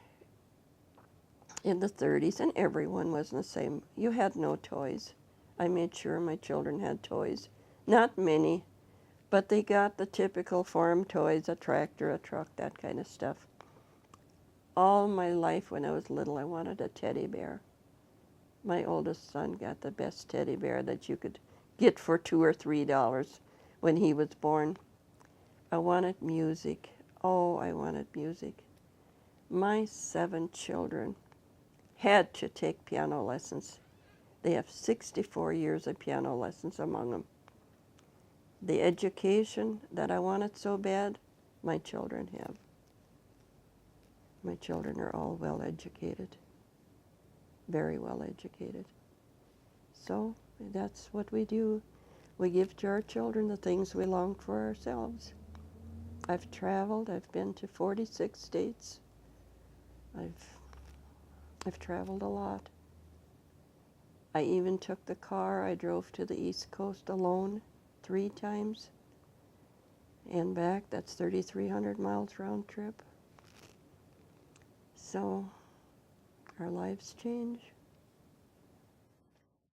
in the 30s, and everyone was the same. You had no toys. I made sure my children had toys. Not many, but they got the typical farm toys, a tractor, a truck, that kind of stuff. All my life when I was little, I wanted a teddy bear. My oldest son got the best teddy bear that you could get for $2 or $3 when he was born. I wanted music. Oh, I wanted music. My 7 children had to take piano lessons. They have 64 years of piano lessons among them. The education that I wanted so bad, my children have. My children are all well educated, very well educated. So that's what we do. We give to our children the things we long for ourselves. I've traveled. I've been to 46 states. I've traveled a lot. I even took the car. I drove to the East Coast alone 3 times and back. That's 3,300 miles round trip. So our lives change.